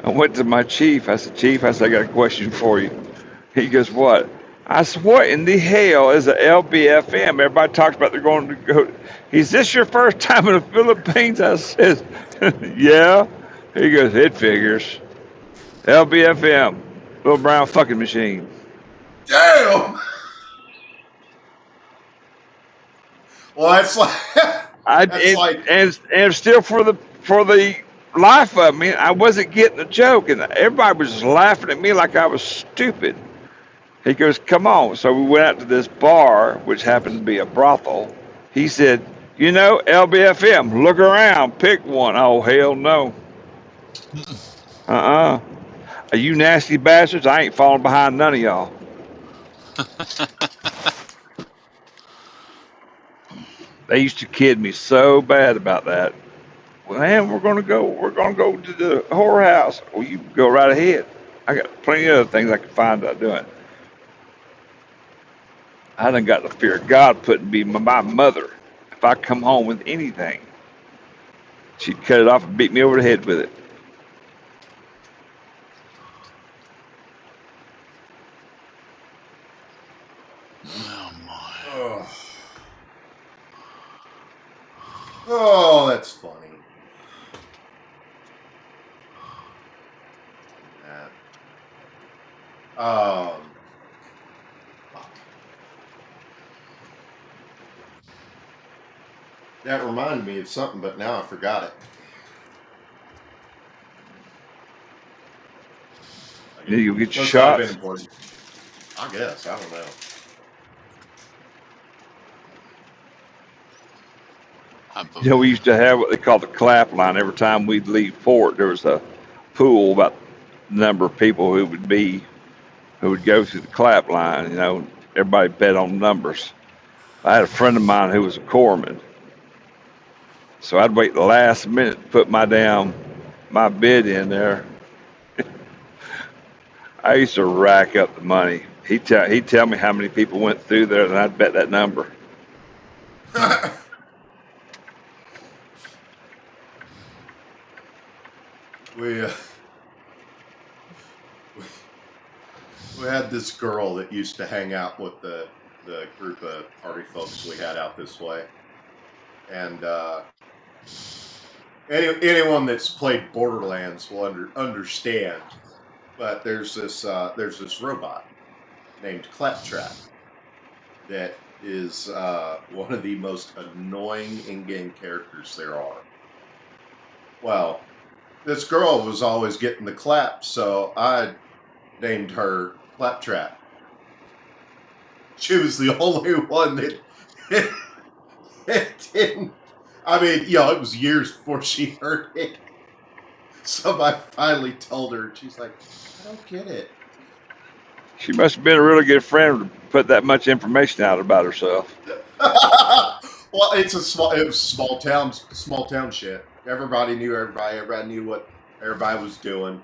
went to my chief. I said, Chief, I got a question for you. He goes, what? I said, what in the hell is an LBFM? Everybody talks about they're going to go. Is this your first time in the Philippines? I said, yeah. He goes, it figures. LBFM, little brown fucking machine. Damn. Well, that's like. And still for the life of me, I wasn't getting the joke, and everybody was just laughing at me like I was stupid. He goes, come on. So we went out to this bar, which happened to be a brothel. He said, you know, LBFM, look around, pick one. Oh, hell no. Are you nasty bastards? I ain't falling behind none of y'all. They used to kid me so bad about that. Well, man, we're gonna go to the whorehouse. Well, you go right ahead. I got plenty of other things I can find out doing. I done got the fear of God put in me. My mother, if I come home with anything, she'd cut it off and beat me over the head with it. Oh my. Oh, that's funny. That reminded me of something, but now I forgot it. You get your shots. I guess. I don't know. You know, we used to have what they call the clap line. Every time we'd leave port, there was a pool about the number of people who would go through the clap line. You know, everybody bet on numbers. I had a friend of mine who was a corpsman, so I'd wait the last minute to put my bid in there. I used to rack up the money. He'd tell me how many people went through there, and I'd bet that number. we had this girl that used to hang out with the group of party folks we had out this way, and anyone that's played Borderlands will understand. But there's this robot named Claptrap that is one of the most annoying in-game characters there are. Well, this girl was always getting the clap, so I named her Claptrap. She was the only one that didn't. I mean, it was years before she heard it. Somebody finally told her, and she's like, I don't get it. She must have been a really good friend to put that much information out about herself. Well, it was small town shit. Everybody knew everybody. Everybody knew what everybody was doing.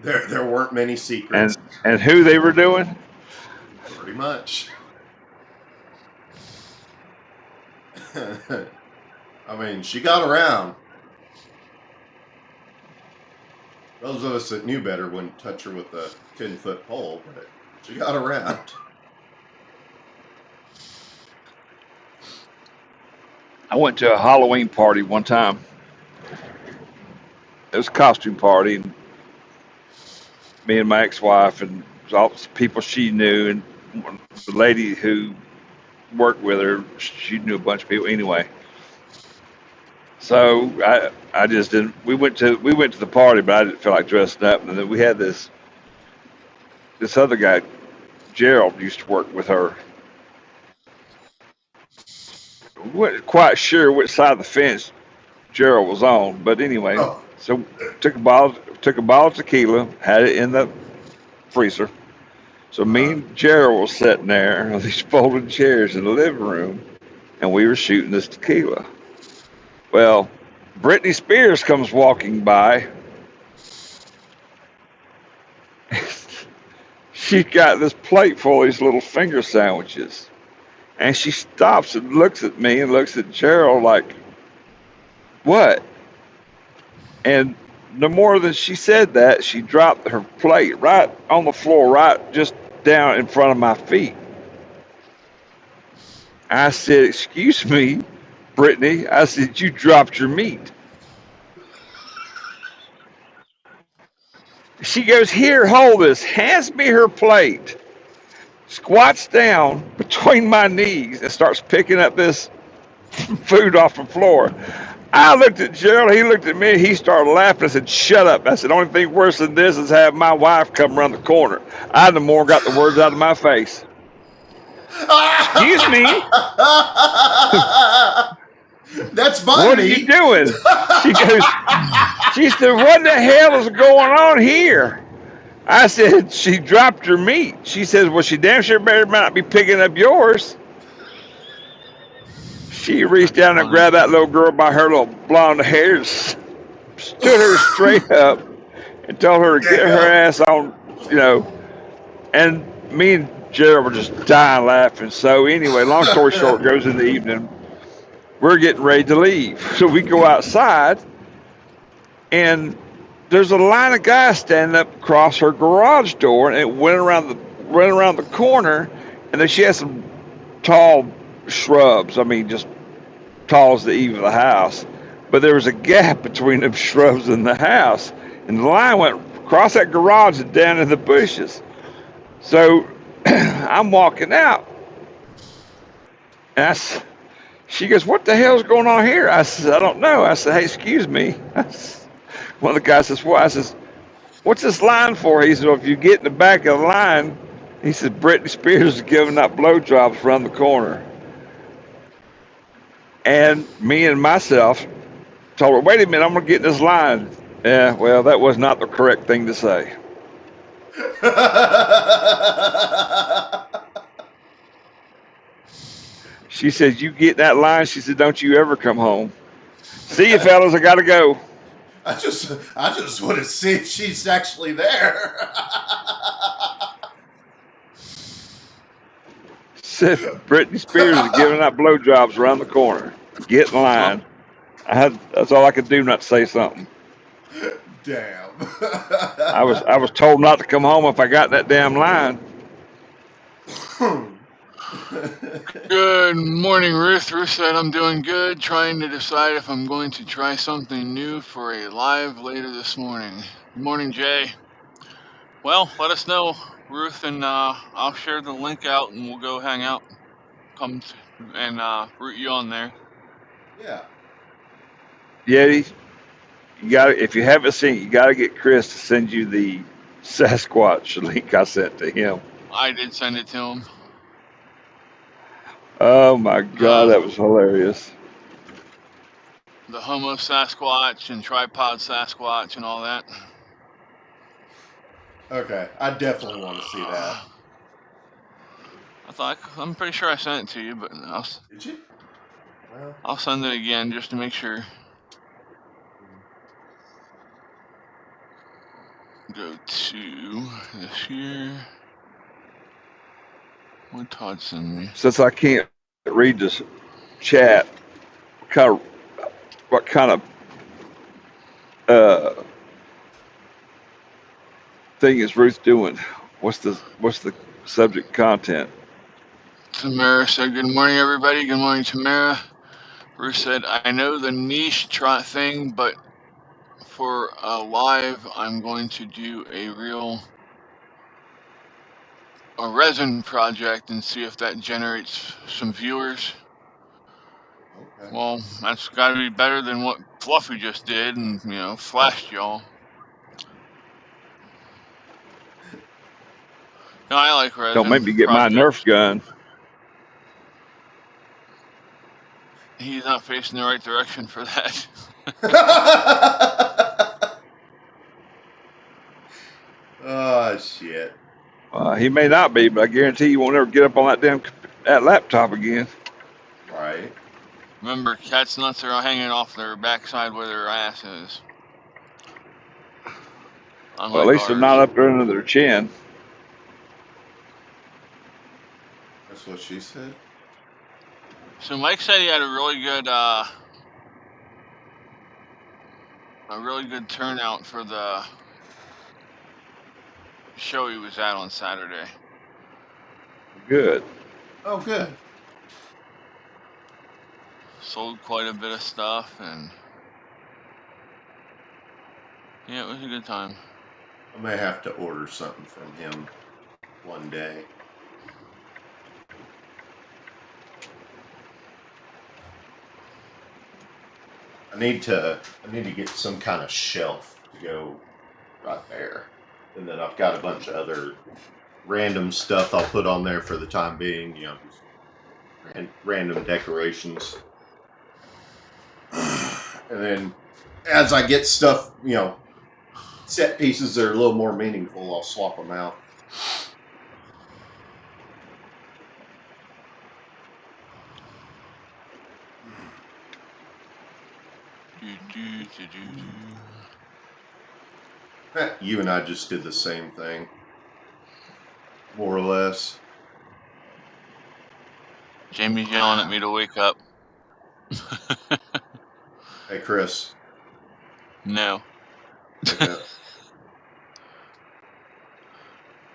There weren't many secrets. And who they were doing? Pretty much. I mean, she got around. Those of us that knew better wouldn't touch her with a 10-foot pole, but she got around. I went to a Halloween party one time. It was a costume party, and me and my ex-wife and all the people she knew, and the lady who worked with her, she knew a bunch of people anyway. So I just didn't. We went to the party, but I didn't feel like dressing up. And then we had this other guy, Gerald, used to work with her. We weren't quite sure which side of the fence Gerald was on, but anyway, so took a bottle of tequila, had it in the freezer. So me and Gerald was sitting there on these folding chairs in the living room, and we were shooting this tequila. Well, Britney Spears comes walking by. She got this plate full of these little finger sandwiches. And she stops and looks at me and looks at Gerald like, what? And no more than she said that, she dropped her plate right on the floor, right just down in front of my feet. I said, excuse me, Brittany. I said, you dropped your meat. She goes, here, hold this. Hands me her plate. Squats down between my knees and starts picking up this food off the floor. I looked at Gerald. He looked at me. He started laughing. I said, shut up. I said, the only thing worse than this is having my wife come around the corner. I no more got the words out of my face. Excuse me. That's my What are you doing? She said, what the hell is going on here? I said, she dropped her meat. She says, well, she damn sure better not be picking up yours. She reached down and grabbed that little girl by her little blonde hair, stood her straight up, and told her to get her ass on, And me and Gerald were just dying laughing. So anyway, long story short, goes in the evening. We're getting ready to leave. So we go outside, and there's a line of guys standing up across her garage door, and it went around the corner, and then she had some tall shrubs. I mean, just tall as the eave of the house. But there was a gap between the shrubs and the house, and the line went across that garage and down in the bushes. So I'm walking out, and she goes, what the hell's going on here? I said, I don't know. I said, hey, excuse me. One of the guys says, what? I says, what's this line for? He said, well, if you get in the back of the line, he said, Britney Spears is giving out blowjobs around the corner. And me and myself told her, wait a minute, I'm going to get in this line. Yeah, well, that was not the correct thing to say. She says, "You get in that line." She said, "Don't you ever come home." See you, fellas. I gotta go. I just want to see if she's actually there. Said Britney Spears is giving out blowjobs around the corner. Get in line. That's all I could do, not to say something. Damn. I was told not to come home if I got in that damn line. Good morning, Ruth. Ruth said I'm doing good, trying to decide if I'm going to try something new for a live later this morning. Good morning, Jay. Well, let us know, Ruth, and I'll share the link out and we'll go hang out. Come and root you on there. Yeah. Yeti, you got if you haven't seen it, you got to get Chris to send you the Sasquatch link I sent to him. I did send it to him. Oh my God, that was hilarious. The Homo Sasquatch and Tripod Sasquatch and all that. Okay, I definitely want to see that. I'm pretty sure I sent it to you, but Did you? Well, I'll send it again just to make sure. Go to this here. What Todd sent me? Since I can't read this chat, what kind of thing is Ruth doing? What's the subject content? Tamara said, "Good morning, everybody." Good morning, Tamara. Ruth said, "I know the niche trot thing, but for a live, I'm going to do a resin project and see if that generates some viewers." okay. Well, that's got to be better than what Fluffy just did and, flashed y'all. No, I like resin Don't make me get my projects. Nerf gun. He's not facing the right direction for that. Oh, shit. He may not be, but I guarantee you won't ever get up on that laptop again. Right. Remember, cats' nuts are hanging off their backside where their ass is. Well, at least they're not up there under their chin. That's what she said. So Mike said he had a really good turnout for the show he was at on Saturday. Good. Oh, good. Sold quite a bit of stuff, and yeah, it was a good time. I may have to order something from him one day. I need to get some kind of shelf to go right there. And then I've got a bunch of other random stuff I'll put on there for the time being, just random decorations. And then as I get stuff, set pieces that are a little more meaningful, I'll swap them out. You and I just did the same thing, more or less. Jamie's yelling at me to wake up. Hey, Chris. No. Wake up.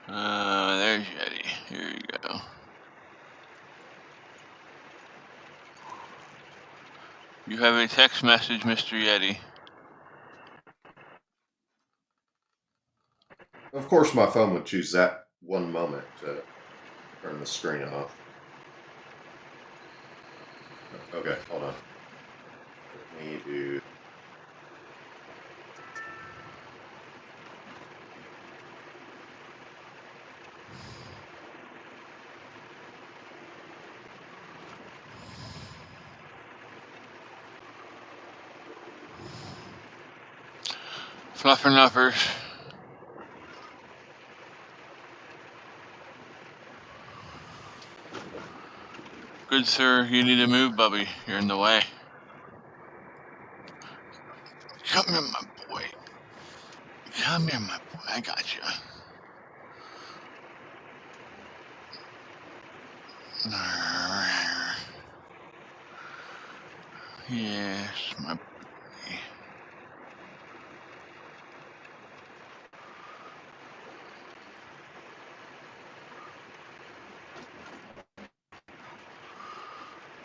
There's Yeti. Here you go. You have a text message, Mr. Yeti. Of course, my phone would choose that one moment to turn the screen off. Okay, hold on. Let me do... Fluffernuffers. Good sir, you need to move, Bubby. You're in the way. Come here, my boy. Come here, my boy. I got you. Yes, my boy.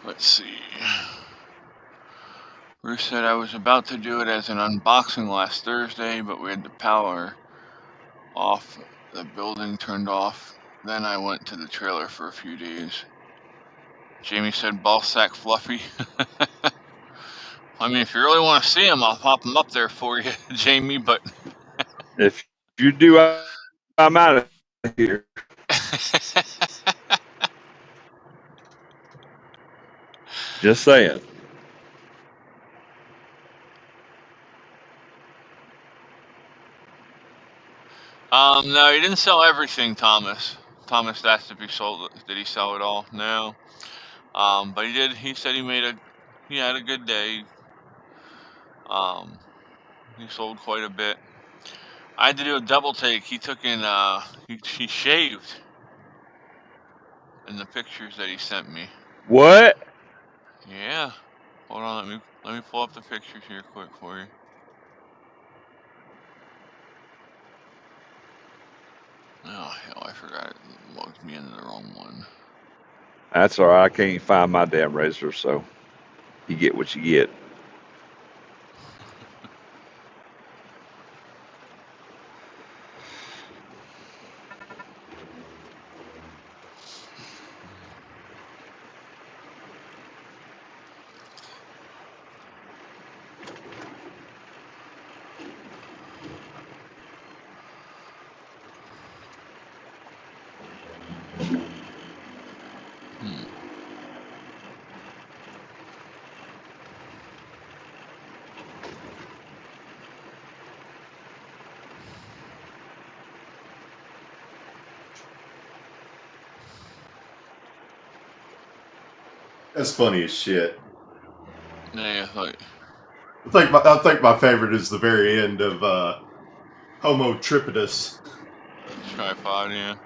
Let's see. Bruce said I was about to do it as an unboxing last Thursday, but we had the power off. The building turned off. Then I went to the trailer for a few days. Jamie said ball sack Fluffy. I mean, if you really want to see him, I'll pop him up there for you, Jamie, but... If you do, I'm out of here. Just saying. No, he didn't sell everything, Thomas. Thomas asked if he sold it. Did he sell it all? No. But he did. He said he had a good day. He sold quite a bit. I had to do a double take. He took in, he shaved in the pictures that he sent me. What? Yeah. Hold on, let me pull up the pictures here quick for you. Oh, hell, I forgot it logged me into the wrong one. That's all right. I can't find my damn razor, so you get what you get. That's funny as shit. Yeah, I think my favorite is the very end of Homo Tripodus. tripod, yeah.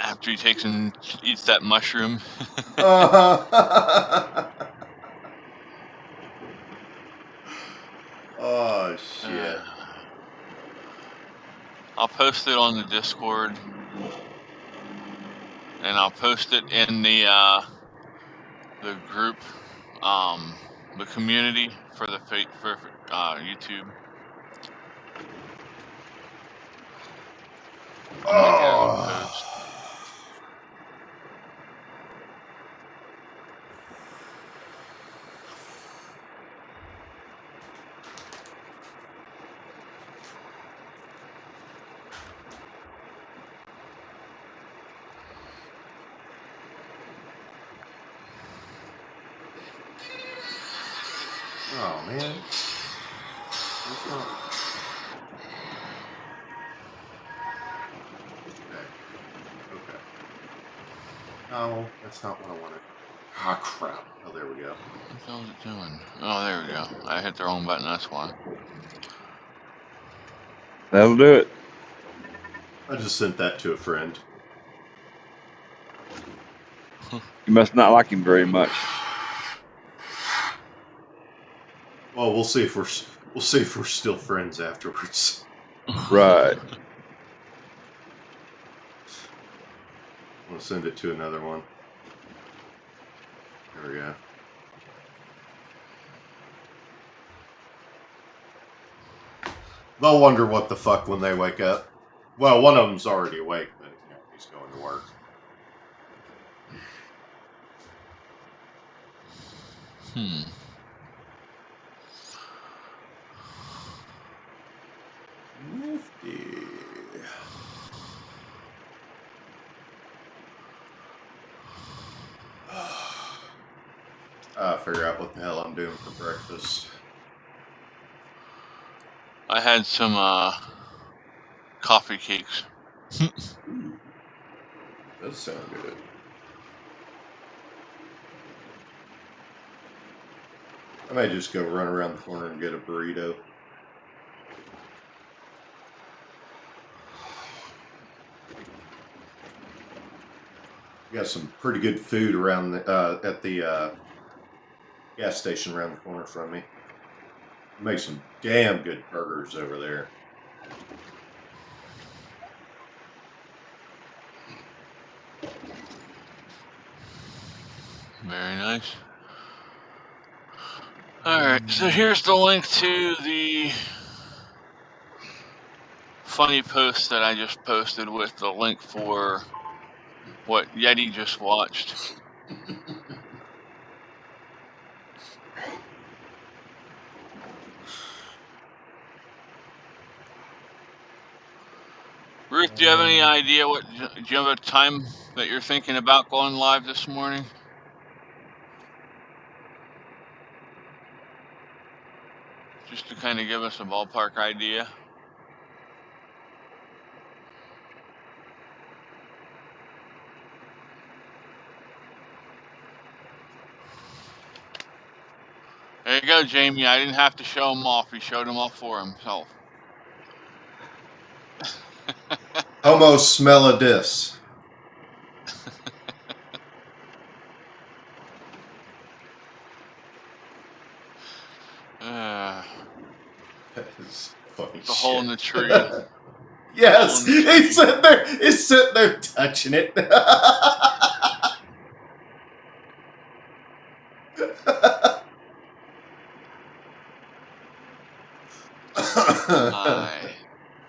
After he takes and eats that mushroom. Oh, shit. I'll post it on the Discord. And I'll post it in the group, the community for the YouTube. I'll make it as a post. Oh, man. That's not... Okay. No, that's not what I wanted. Ah, crap. Oh, there we go. What the hell is it doing? Oh, there we go. I hit the wrong button, that's why. That'll do it. I just sent that to a friend. You must not like him very much. Well, we'll see if we're still friends afterwards. Right. We'll send it to another one. There we go. They'll wonder what the fuck when they wake up. Well, one of them's already awake, but you know, he's going to work. Nifty. Figure out what the hell I'm doing for breakfast. I had some coffee cakes. Does sound good. I may just go run around the corner and get a burrito. We got some pretty good food around the at the gas station around the corner from me. Make some damn good burgers over there. Very nice. Alright, so here's the link to the funny post that I just posted with the link for what Yeti just watched. Ruth, do you have any idea do you have a time that you're thinking about going live this morning? Just to kind of give us a ballpark idea. There you go, Jamie. I didn't have to show him off. He showed him off for himself. Homo smelladis. That is funny. The hole in the tree. Yes, he's sitting there. He's sitting there touching it.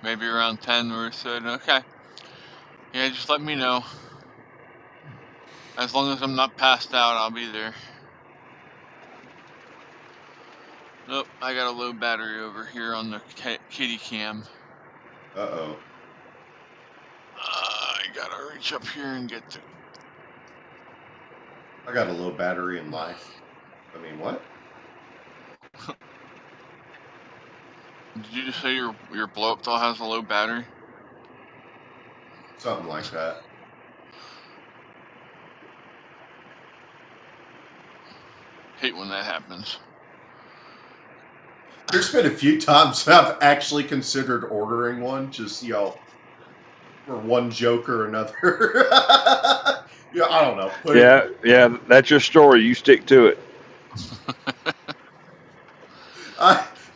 Maybe around 10 or so. Okay. Yeah, just let me know. As long as I'm not passed out, I'll be there. Nope, I got a low battery over here on the kitty cam. Uh-oh. I gotta reach up here and get to... I got a low battery in life. I mean, what? Did you just say your blow-up doll has a low battery? Something like that. Hate when that happens. There's been a few times I've actually considered ordering one, just, for one joke or another. Yeah, I don't know. Yeah, that's your story. You stick to it.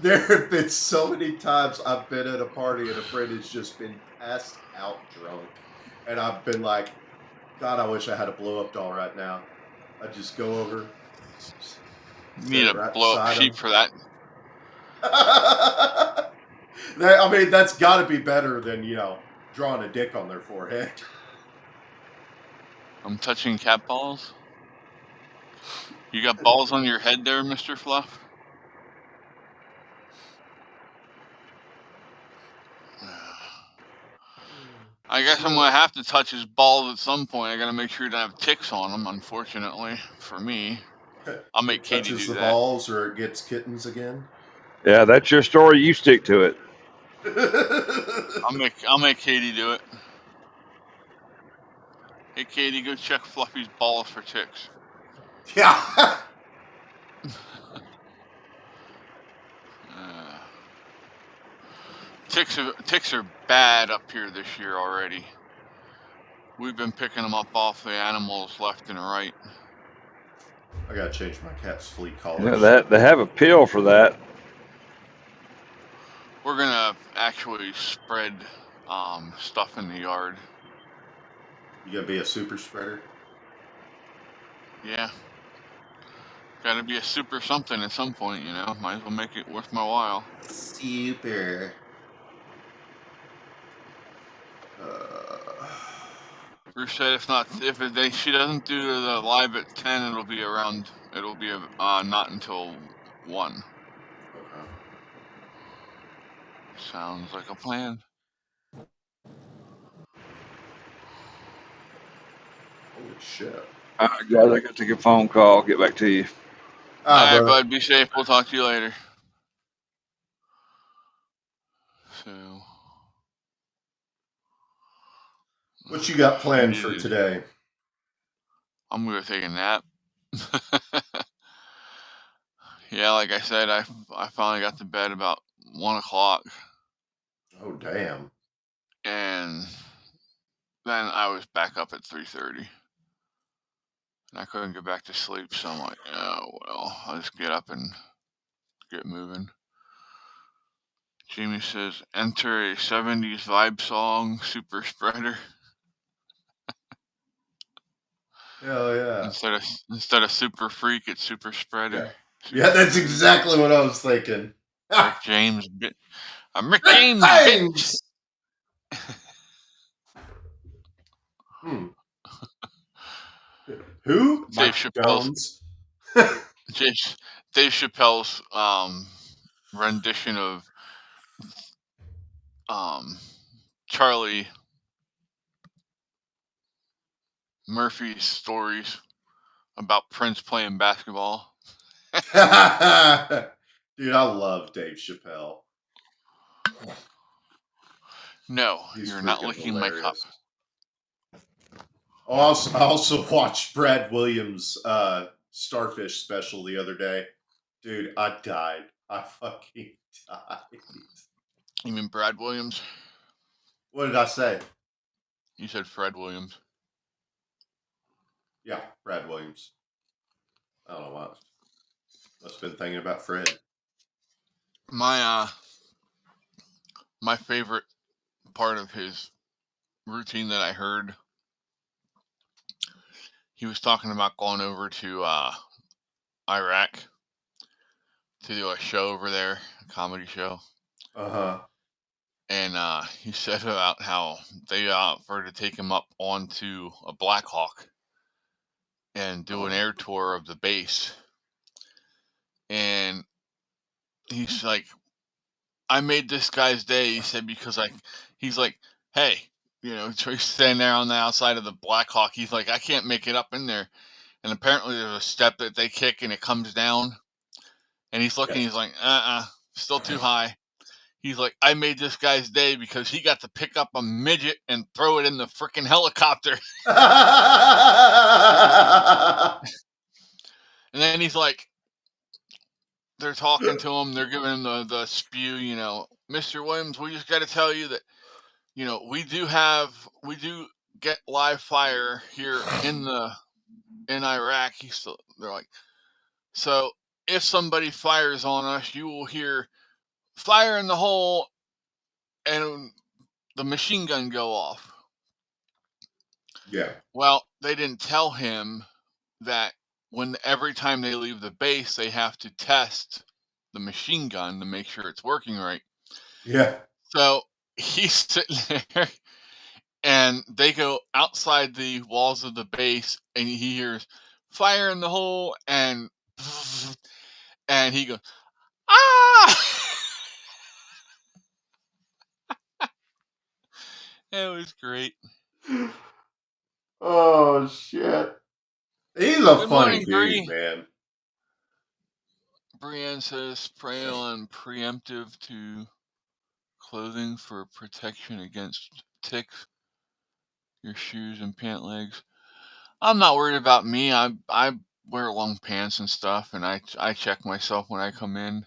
There have been so many times I've been at a party and a friend has just been passed out drunk. And I've been like, God, I wish I had a blow-up doll right now. I'd just go over. You need a blow-up sheep for that. I mean, that's got to be better than, drawing a dick on their forehead. I'm touching cat balls. You got balls on your head there, Mr. Fluff? I guess I'm going to have to touch his balls at some point. I got to make sure he doesn't have ticks on them, unfortunately, for me. I'll make Katie do that. Touches the balls or it gets kittens again? Yeah, that's your story. You stick to it. I'll make Katie do it. Hey, Katie, go check Fluffy's balls for ticks. Yeah. Ticks are bad up here this year already. We've been picking them up off the animals left and right. I gotta change my cat's flea collar. Yeah, they have a pill for that. We're gonna actually spread stuff in the yard. You gonna be a super spreader? Yeah. Gotta be a super something at some point, Might as well make it worth my while. Super. Bruce said she doesn't do the live at 10, it'll be not until 1. Okay. Sounds like a plan. Holy shit. All right, guys, I got to take a phone call. I'll get back to you. All right, bud. Be safe. We'll talk to you later. So, what you got planned for today? I'm gonna take a nap. Yeah, Yeah, like I said, I finally got to bed about 1 o'clock, Oh, damn. and then I was back up at 3:30, and I couldn't get back to sleep. So I'm like, oh well, I'll just get up and get moving. Jamie says, enter a 70s vibe song, Super Spreader. Hell yeah. Instead of Super Freak, it's Super Spreader. Yeah, that's exactly what I was thinking. Rick James, I'm Rick James, James! Who? Dave Mike Chappelle's Jones. Dave Chappelle's rendition of Charlie Murphy's stories about Prince playing basketball. Dude, I love Dave Chappelle. No, He's you're not freaking licking my cup. hilarious. I also watched Brad Williams' Starfish special the other day. Dude, I died. I fucking died. You mean Brad Williams? What did I say? You said Fred Williams. Yeah, Brad Williams. I don't know why. Must have been thinking about Fred. My favorite part of his routine that I heard, he was talking about going over to Iraq to do a show over there, a comedy show. And he said about how they offered to take him up onto a Black Hawk and do an air tour of the base. And he's like, I made this guy's day, he said, because he's like, hey, you know, he's standing there on the outside of the Black Hawk. He's like, I can't make it up in there. And apparently there's a step that they kick and it comes down. And he's looking, he's like, still too high. He's like, I made this guy's day because he got to pick up a midget and throw it in the freaking helicopter. And then he's like, they're talking to him, they're giving him the spew, you know, Mr. Williams, we just got to tell you that, you know, we do get live fire here in Iraq. They're like, so if somebody fires on us, you will hear fire in the hole and the machine gun go off. Yeah. Well, they didn't tell him that every time they leave the base, they have to test the machine gun to make sure it's working right. Yeah. So he's sitting there and they go outside the walls of the base and he hears fire in the hole and he goes, ah! It was great. Oh, shit. He's a Good funny morning, dude, Bree. man. Brienne says spray on preemptive to clothing for protection against ticks, your shoes and pant legs. I'm not worried about me. I wear long pants and stuff, and I check myself when I come in.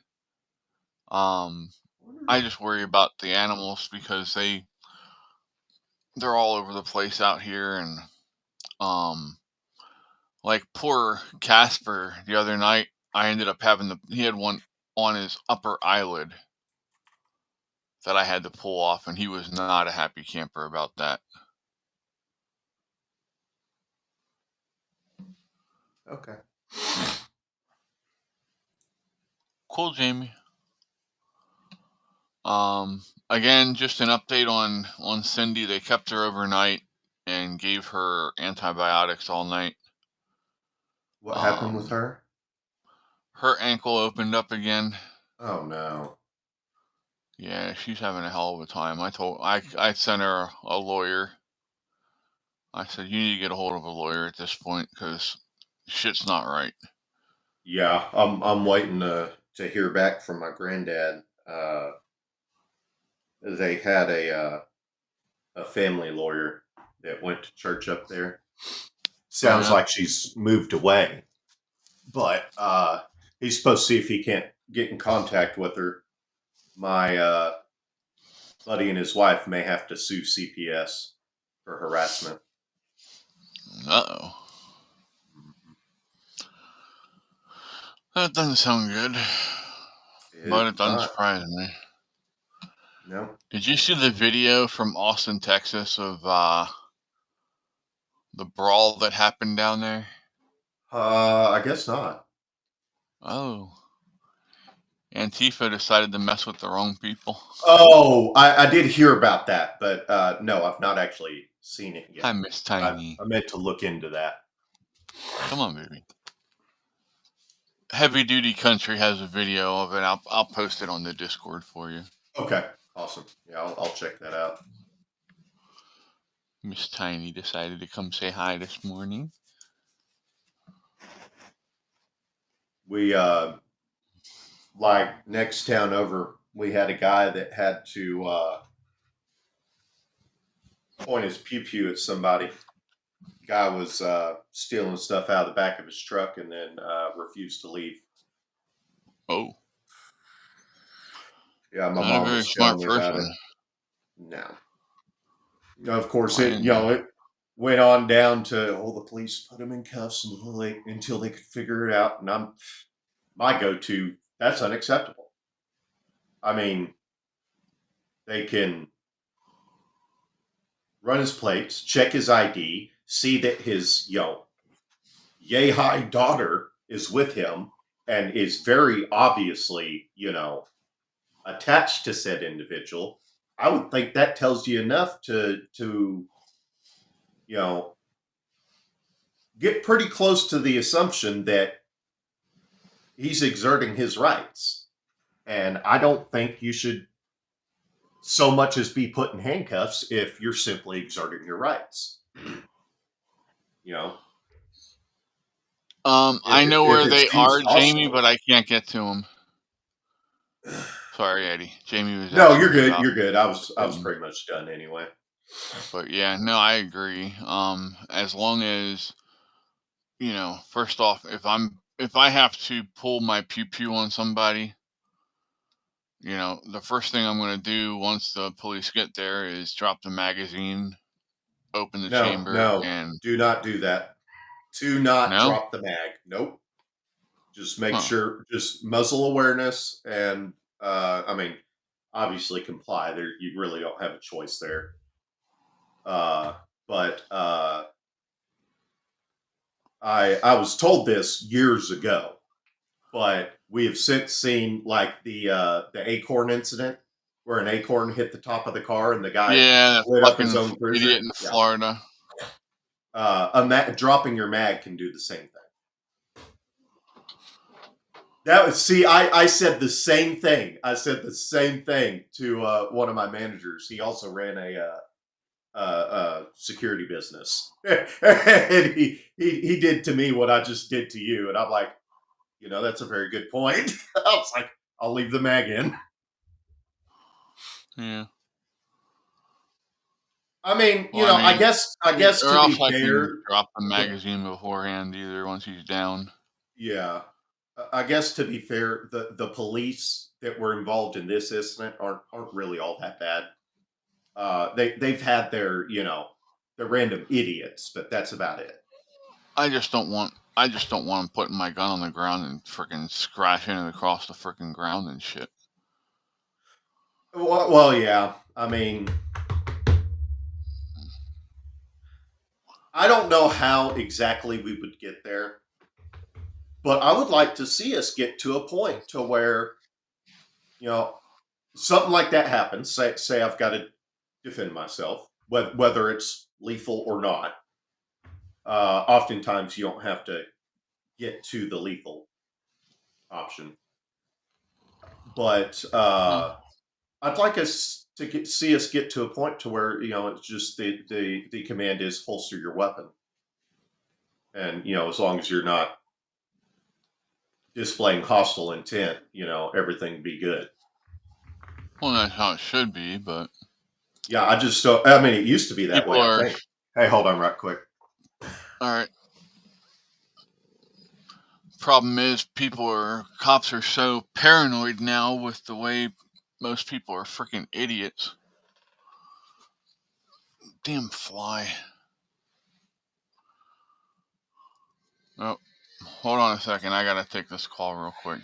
I just worry about the animals because they're all over the place out here, and like poor Casper the other night, I ended up he had one on his upper eyelid that I had to pull off, and he was not a happy camper about that. Okay. Cool, Jamie. Again, just an update on Cindy. They kept her overnight and gave her antibiotics all night. What happened with her? Her ankle opened up again. Oh no. Yeah, she's having a hell of a time. I sent her a lawyer. I said, you need to get a hold of a lawyer at this point because shit's not right. Yeah, I'm waiting to hear back from my granddad. They had a family lawyer that went to church up there. Sounds like she's moved away, but He's supposed to see if he can't get in contact with her. My buddy and his wife may have to sue CPS for harassment. Uh-oh. That doesn't sound good. But it doesn't surprise me. No. Did you see the video from Austin, Texas of the brawl that happened down there? I guess not. Oh. Antifa decided to mess with the wrong people. Oh, I did hear about that, but no, I've not actually seen it yet. Hi, Miss Tiny. I meant to look into that. Come on, baby. Heavy Duty Country has a video of it. I'll post it on the Discord for you. Okay, awesome. Yeah, I'll check that out. Miss Tiny decided to come say hi this morning. We like next town over, we had a guy that had to point his pew at somebody. Guy was stealing stuff out of the back of his truck and then refused to leave. Oh. Yeah, my Not mom a very was smart telling me about it. person. No. Of course, I it didn't know. it went on down to the police put him in cuffs until they could figure it out. And my go-to, that's unacceptable. I mean, they can run his plates, check his ID, see that his yay high daughter is with him and is very obviously attached to said individual. I would think that tells you enough to get pretty close to the assumption that he's exerting his rights. And I don't think you should so much as be put in handcuffs if you're simply exerting your rights. I know where they are, Jamie, hostile. but I can't get to them. Sorry, Eddie. Jamie was. No, you're good. You're good. I was pretty much done anyway. But yeah, no, I agree. As long as first off, if I have to pull my pew on somebody, the first thing I'm going to do once the police get there is drop the magazine, open the chamber, and do not do that. Do not No? drop the mag. Nope. Just make sure, just muzzle awareness, and obviously comply. There, you really don't have a choice there. But I was told this years ago, but we have since seen like the acorn incident where an acorn hit the top of the car and the guy lit up his own cruiser. Idiot in Florida. Dropping your mag can do the same thing. I said the same thing. I said the same thing to one of my managers. He also ran a security business, and he did to me what I just did to you, and I'm like, that's a very good point. I was like, I'll leave the mag in. Yeah. I mean, I guess to be fair, drop the magazine beforehand either once he's down. Yeah. I guess to be fair, the police that were involved in this incident aren't really all that bad. They've had their their random idiots, but that's about it. I just don't want them putting my gun on the ground and freaking scratching it across the freaking ground and shit. Well, yeah. I mean, I don't know how exactly we would get there. But I would like to see us get to a point to where, something like that happens. Say I've got to defend myself, whether it's lethal or not. Oftentimes you don't have to get to the lethal option. But I'd like us to see us get to a point to where, it's just the command is holster your weapon. And, as long as you're not displaying hostile intent, everything be good. Well, that's how it should be, but yeah, I just don't. I mean, it used to be that way. I think. Hey, hold on, right quick. All right. problem is cops are so paranoid now with the way most people are freaking idiots. Damn fly. Oh, hold on a second. I gotta take this call real quick.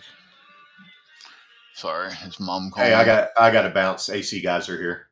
Sorry, his mom calling. Hey, I got to bounce. AC guys are here.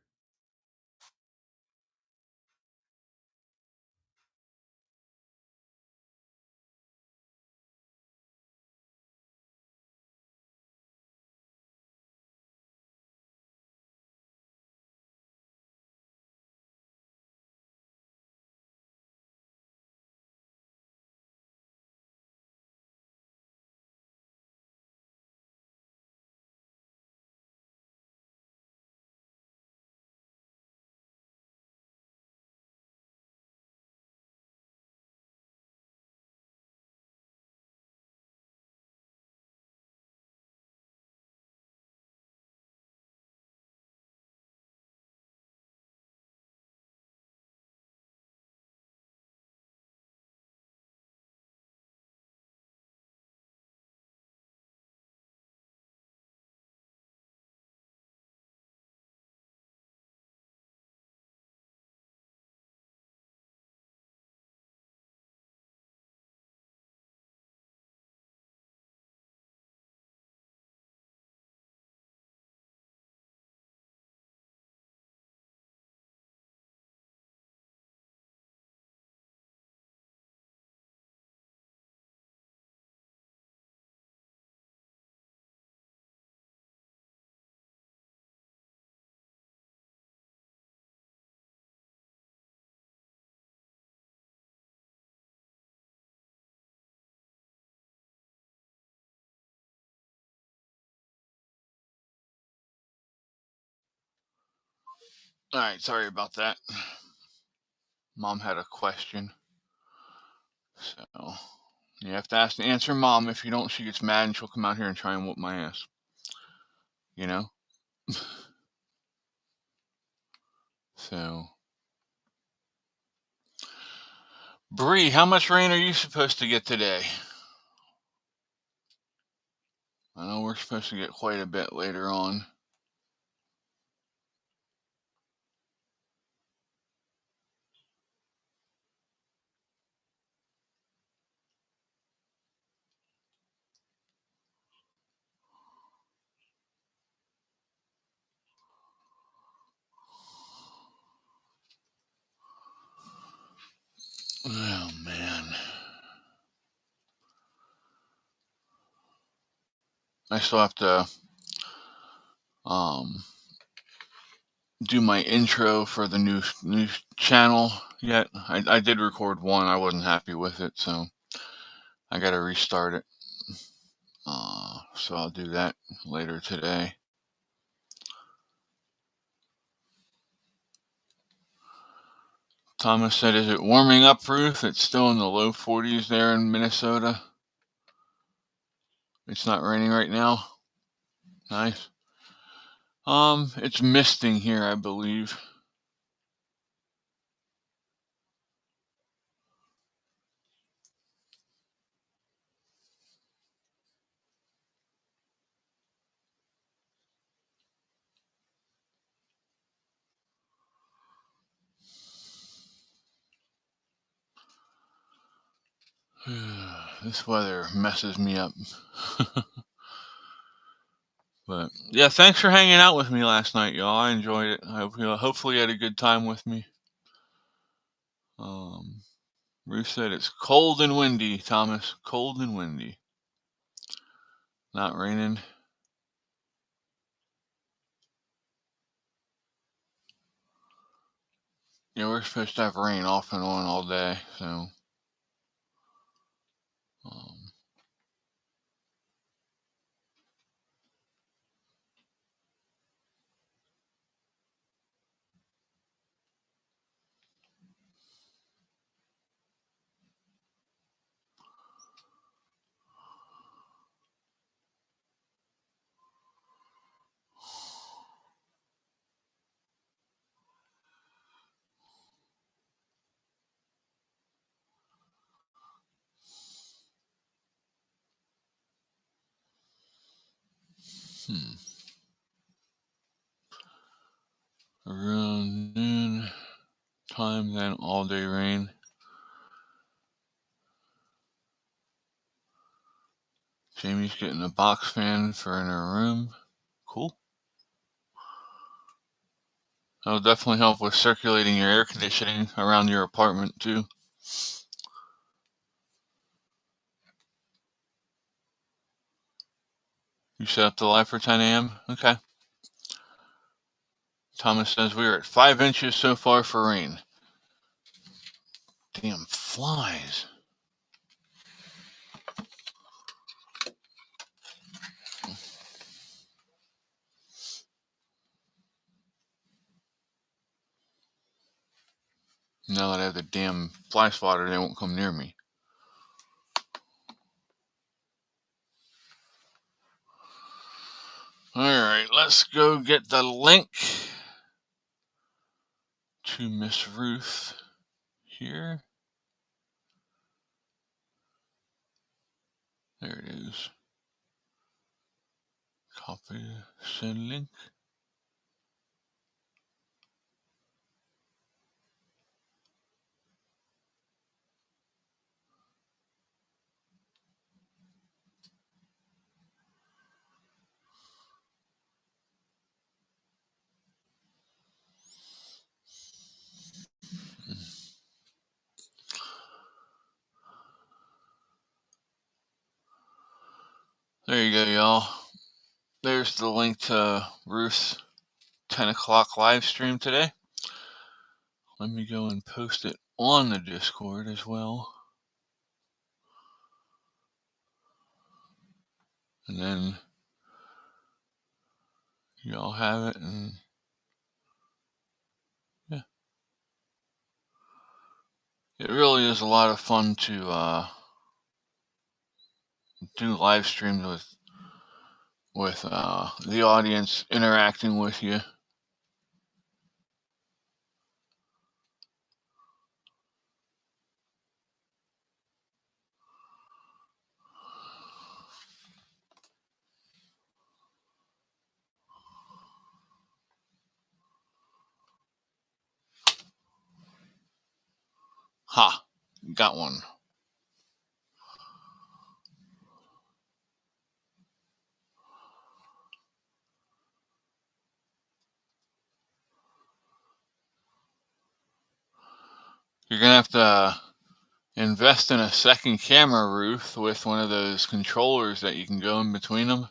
All right, sorry about that. Mom had a question. So you have to answer Mom. If you don't, she gets mad and she'll come out here and try and whoop my ass. You know? So, Bree, how much rain are you supposed to get today? I know we're supposed to get quite a bit later on. Oh, man. I still have to do my intro for the new channel yet. I did record one. I wasn't happy with it, so I got to restart it. So I'll do that later today. Thomas said, is it warming up, Ruth? It's still in the low 40s there in Minnesota. It's not raining right now. Nice. It's misting here, I believe. This weather messes me up. But yeah, thanks for hanging out with me last night, y'all. I enjoyed it. Hopefully you had a good time with me. Ruth said it's cold and windy, Thomas. Cold and windy. Not raining. Yeah, we're supposed to have rain off and on all day, so. Around noon time, then all day rain. Jamie's getting a box fan for in her room. Cool. That'll definitely help with circulating your air conditioning around your apartment too. You set up the light for 10 a.m.? Okay. Thomas says we are at 5 inches so far for rain. Damn flies. Now that I have the damn fly swatter, they won't come near me. Alright, let's go get the link to Miss Ruth here. There it is. Copy, send link. There you go, y'all. There's the link to Ruth's 10 o'clock live stream today. Let me go and post it on the Discord as well. And then y'all have it, and yeah. It really is a lot of fun to do live streams with the audience interacting with you. Ha! Got one. You're gonna have to invest in a second camera, Ruth, with one of those controllers that you can go in between them.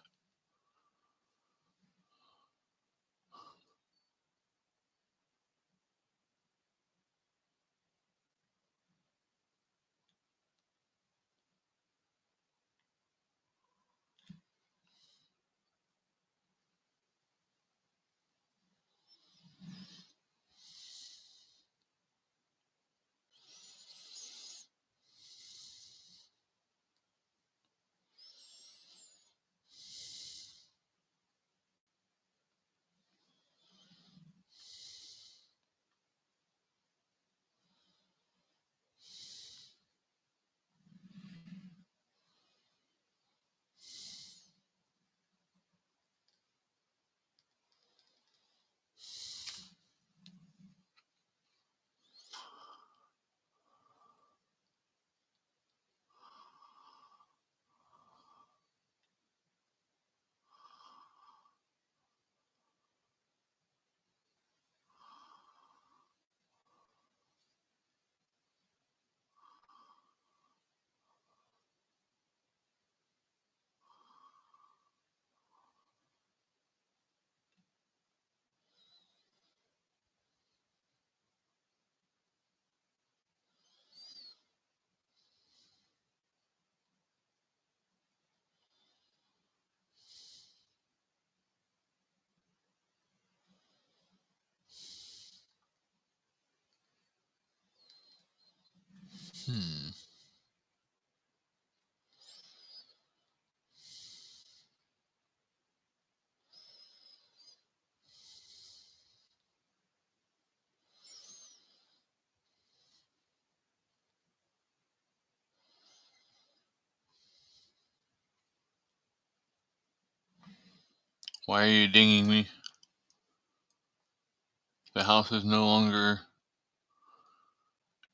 Hmm. Why are you dinging me? The house is no longer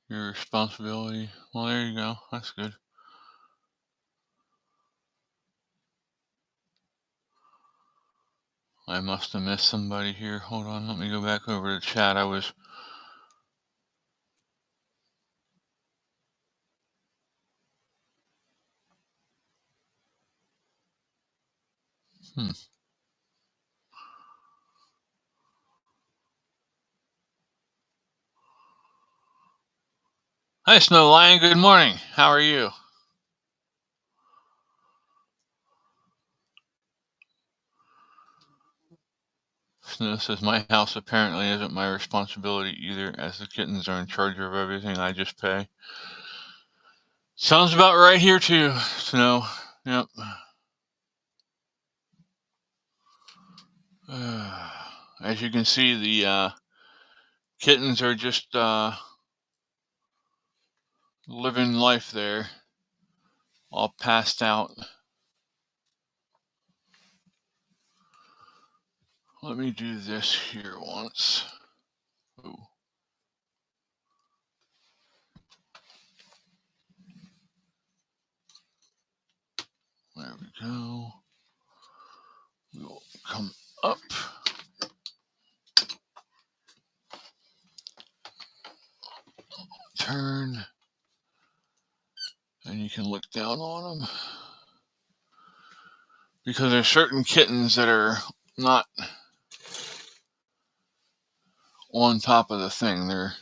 your responsibility. Well, there you go. That's good. I must have missed somebody here. Hold on, let me go back over to chat. I was... Hi, Snow Lion. Good morning. How are you? Snow says, my house apparently isn't my responsibility either, as the kittens are in charge of everything. I just pay. Sounds about right here, too, Snow. Yep. As you can see, the kittens are just living life there, all passed out. Let me do this here once. Ooh. There we go. We'll come up. Turn. And you can look down on them. Because there's certain kittens that are not on top of the thing. They're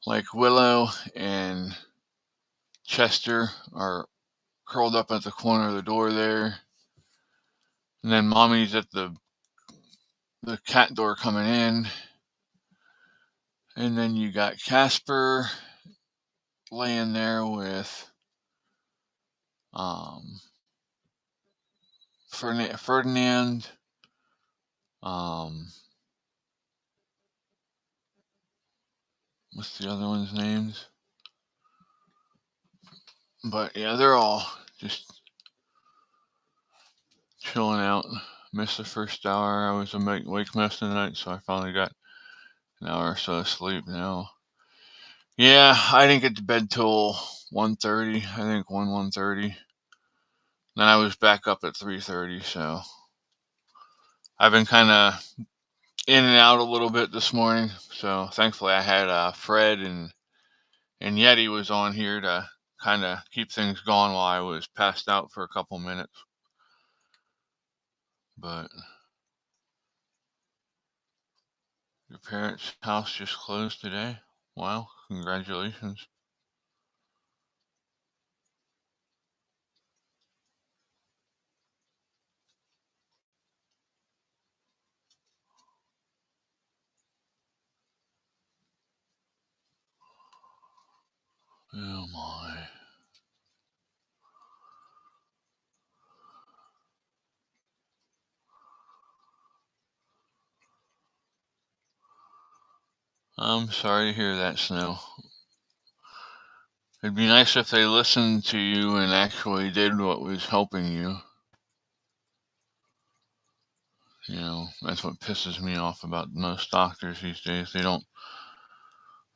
like Willow and Chester are curled up at the corner of the door there. And then Mommy's at the cat door coming in. And then you got Casper laying there with Ferdinand. What's the other one's names? But yeah, they're all just chilling out. Missed the first hour. I was awake most of the night, so I finally got an hour or so of sleep now. Yeah, I didn't get to bed till 1:30. I think 1:30. Then I was back up at 3:30, so I've been kind of in and out a little bit this morning. So thankfully I had Fred and Yeti was on here to kind of keep things going while I was passed out for a couple minutes. But your parents' house just closed today? Wow, congratulations. Oh my. I'm sorry to hear that, Snow. It'd be nice if they listened to you and actually did what was helping you. You know, that's what pisses me off about most doctors these days. They don't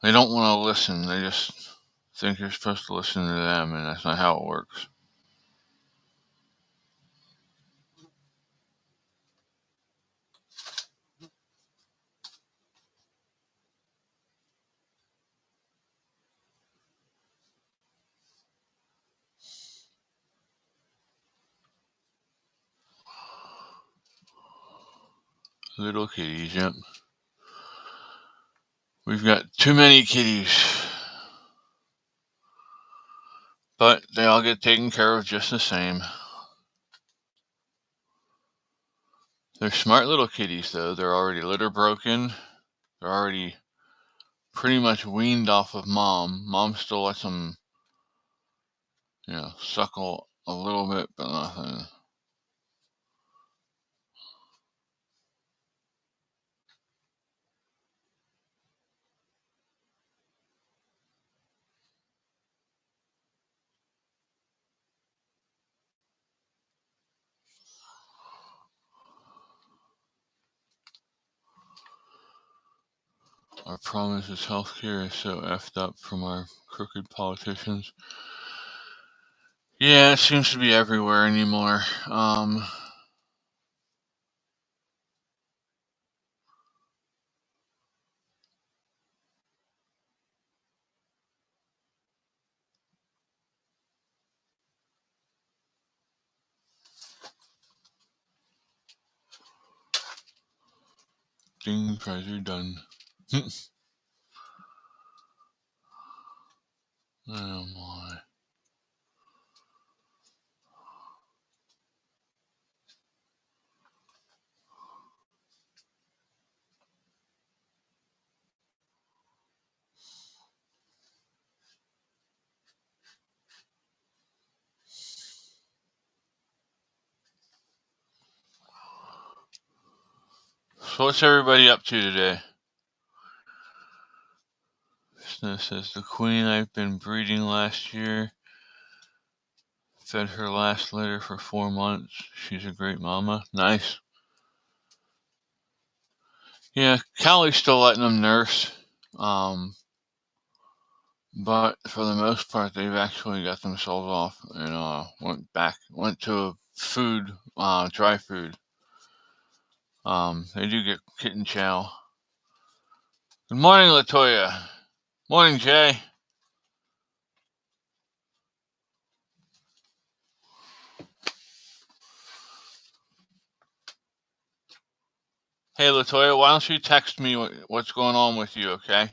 want to listen. They just think you're supposed to listen to them, and that's not how it works. Little kitties, yep. We've got too many kitties. But they all get taken care of just the same. They're smart little kitties, though. They're already litter broken. They're already pretty much weaned off of Mom. Mom still lets them, suckle a little bit, but nothing. Our promise is healthcare is so effed up from our crooked politicians. Yeah, it seems to be everywhere anymore. Ding, fries are done. Oh my. So what's everybody up to today? Snow says the queen I've been breeding last year. Fed her last litter for 4 months. She's a great mama. Nice. Yeah, Callie's still letting them nurse. But for the most part, they've actually got themselves off and went to food, dry food. They do get kitten chow. Good morning, Latoya. Morning, Jay. Hey, Latoya, why don't you text me what's going on with you, okay?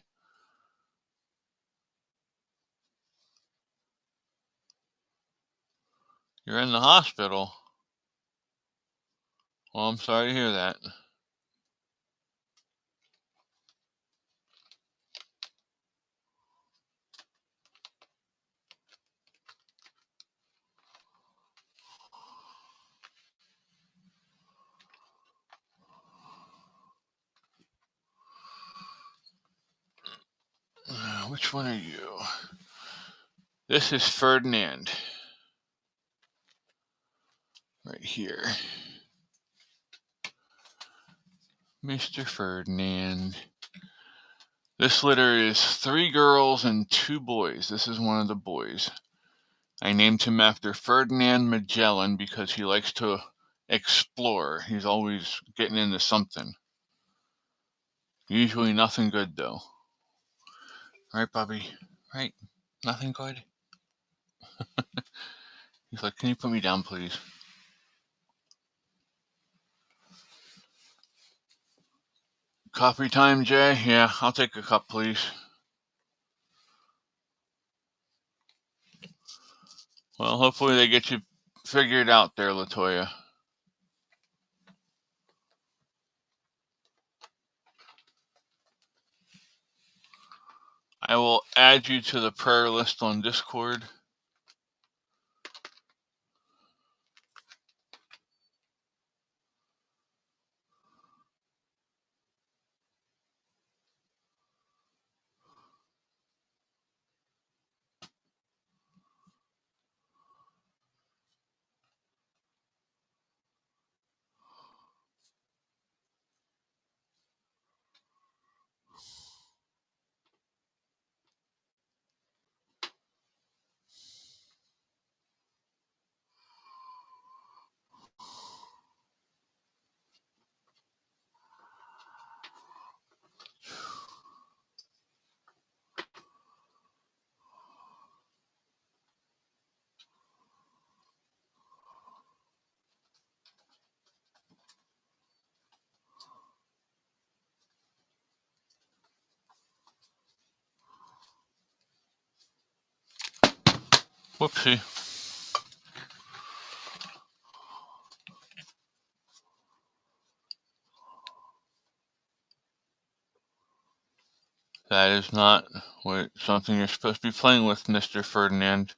You're in the hospital. Well, I'm sorry to hear that. Which one are you? This is Ferdinand. Right here. Mr. Ferdinand. This litter is 3 girls and 2 boys. This is one of the boys. I named him after Ferdinand Magellan because he likes to explore. He's always getting into something. Usually nothing good, though. Right, Bobby? Right? Nothing good? He's like, can you put me down, please? Coffee time, Jay? Yeah, I'll take a cup, please. Well, hopefully they get you figured out there, Latoya. I will add you to the prayer list on Discord. Whoopsie. That is not something you're supposed to be playing with, Mr. Ferdinand.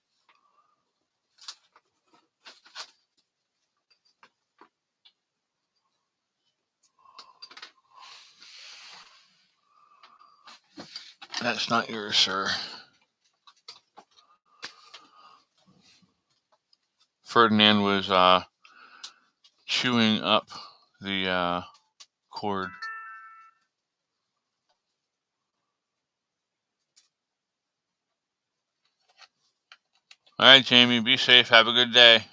That's not yours, sir. Ferdinand was chewing up the cord. All right, Jamie, be safe. Have a good day.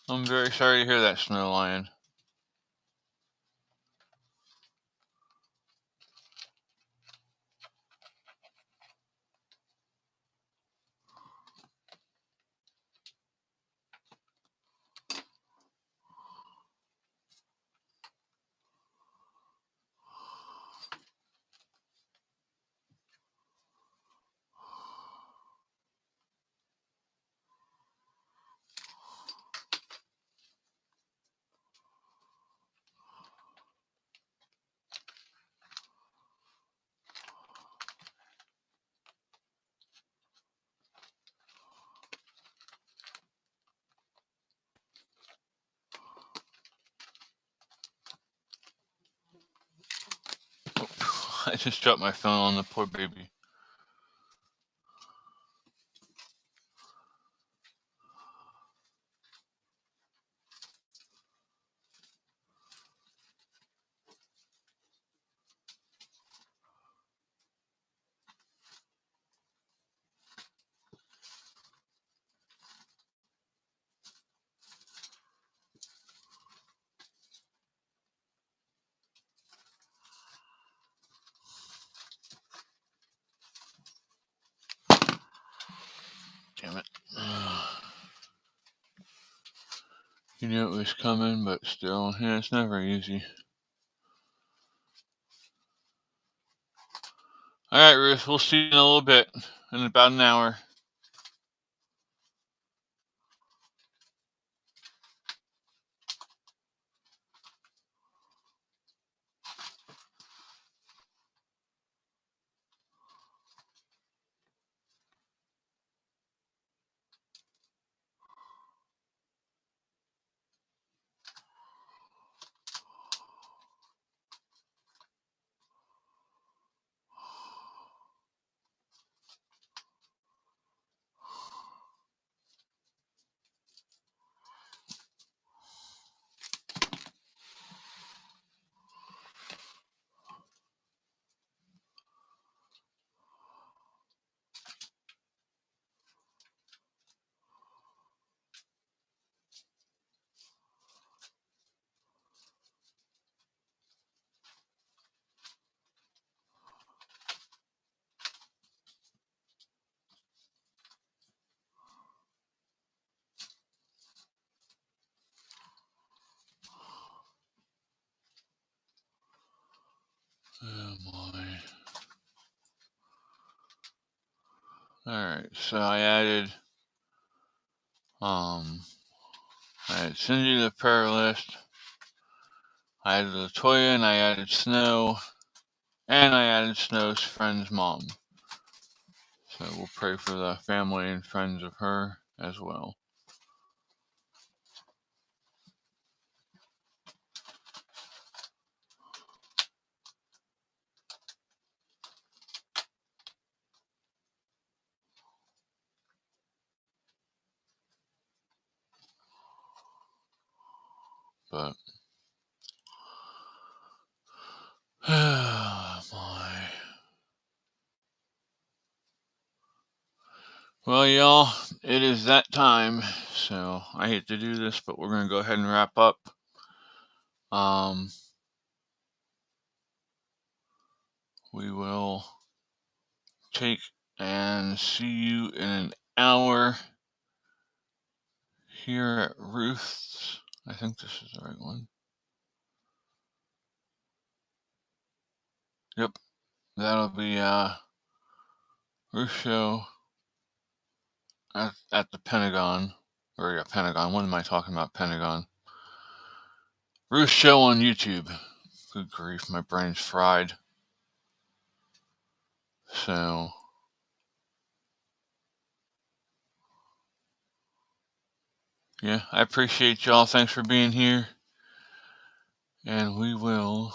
I'm very sorry to hear that, Snow Lion. I just dropped my phone on the poor baby. Damn it. You knew it was coming, but still, yeah, it's never easy. All right, Ruth, we'll see you in a little bit, in about an hour. Oh, my. Alright, so I added Cindy to the prayer list. I added Latoya and I added Snow. And I added Snow's friend's mom. So we'll pray for the family and friends of her as well. But oh my. Well, y'all, it is that time. So I hate to do this, but we're gonna go ahead and wrap up. We will take and see you in an hour here at Ruth's. I think this is the right one. Yep, that'll be Ruth's show at the Pentagon. Or yeah, Pentagon. What am I talking about? Pentagon. Ruth's show on YouTube. Good grief, my brain's fried. So yeah, I appreciate y'all. Thanks for being here. And we will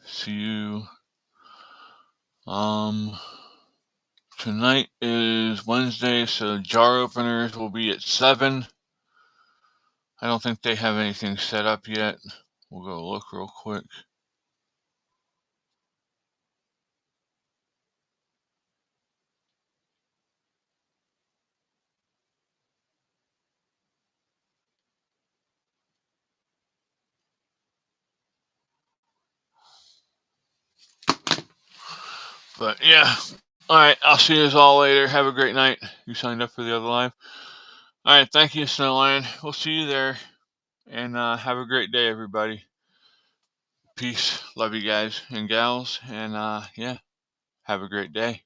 see you. Tonight is Wednesday, so jar openers will be at 7. I don't think they have anything set up yet. We'll go look real quick. But yeah. All right. I'll see you all later. Have a great night. You signed up for the other live. All right. Thank you, Snow Lion. We'll see you there. And have a great day, everybody. Peace. Love you guys and gals. And yeah, have a great day.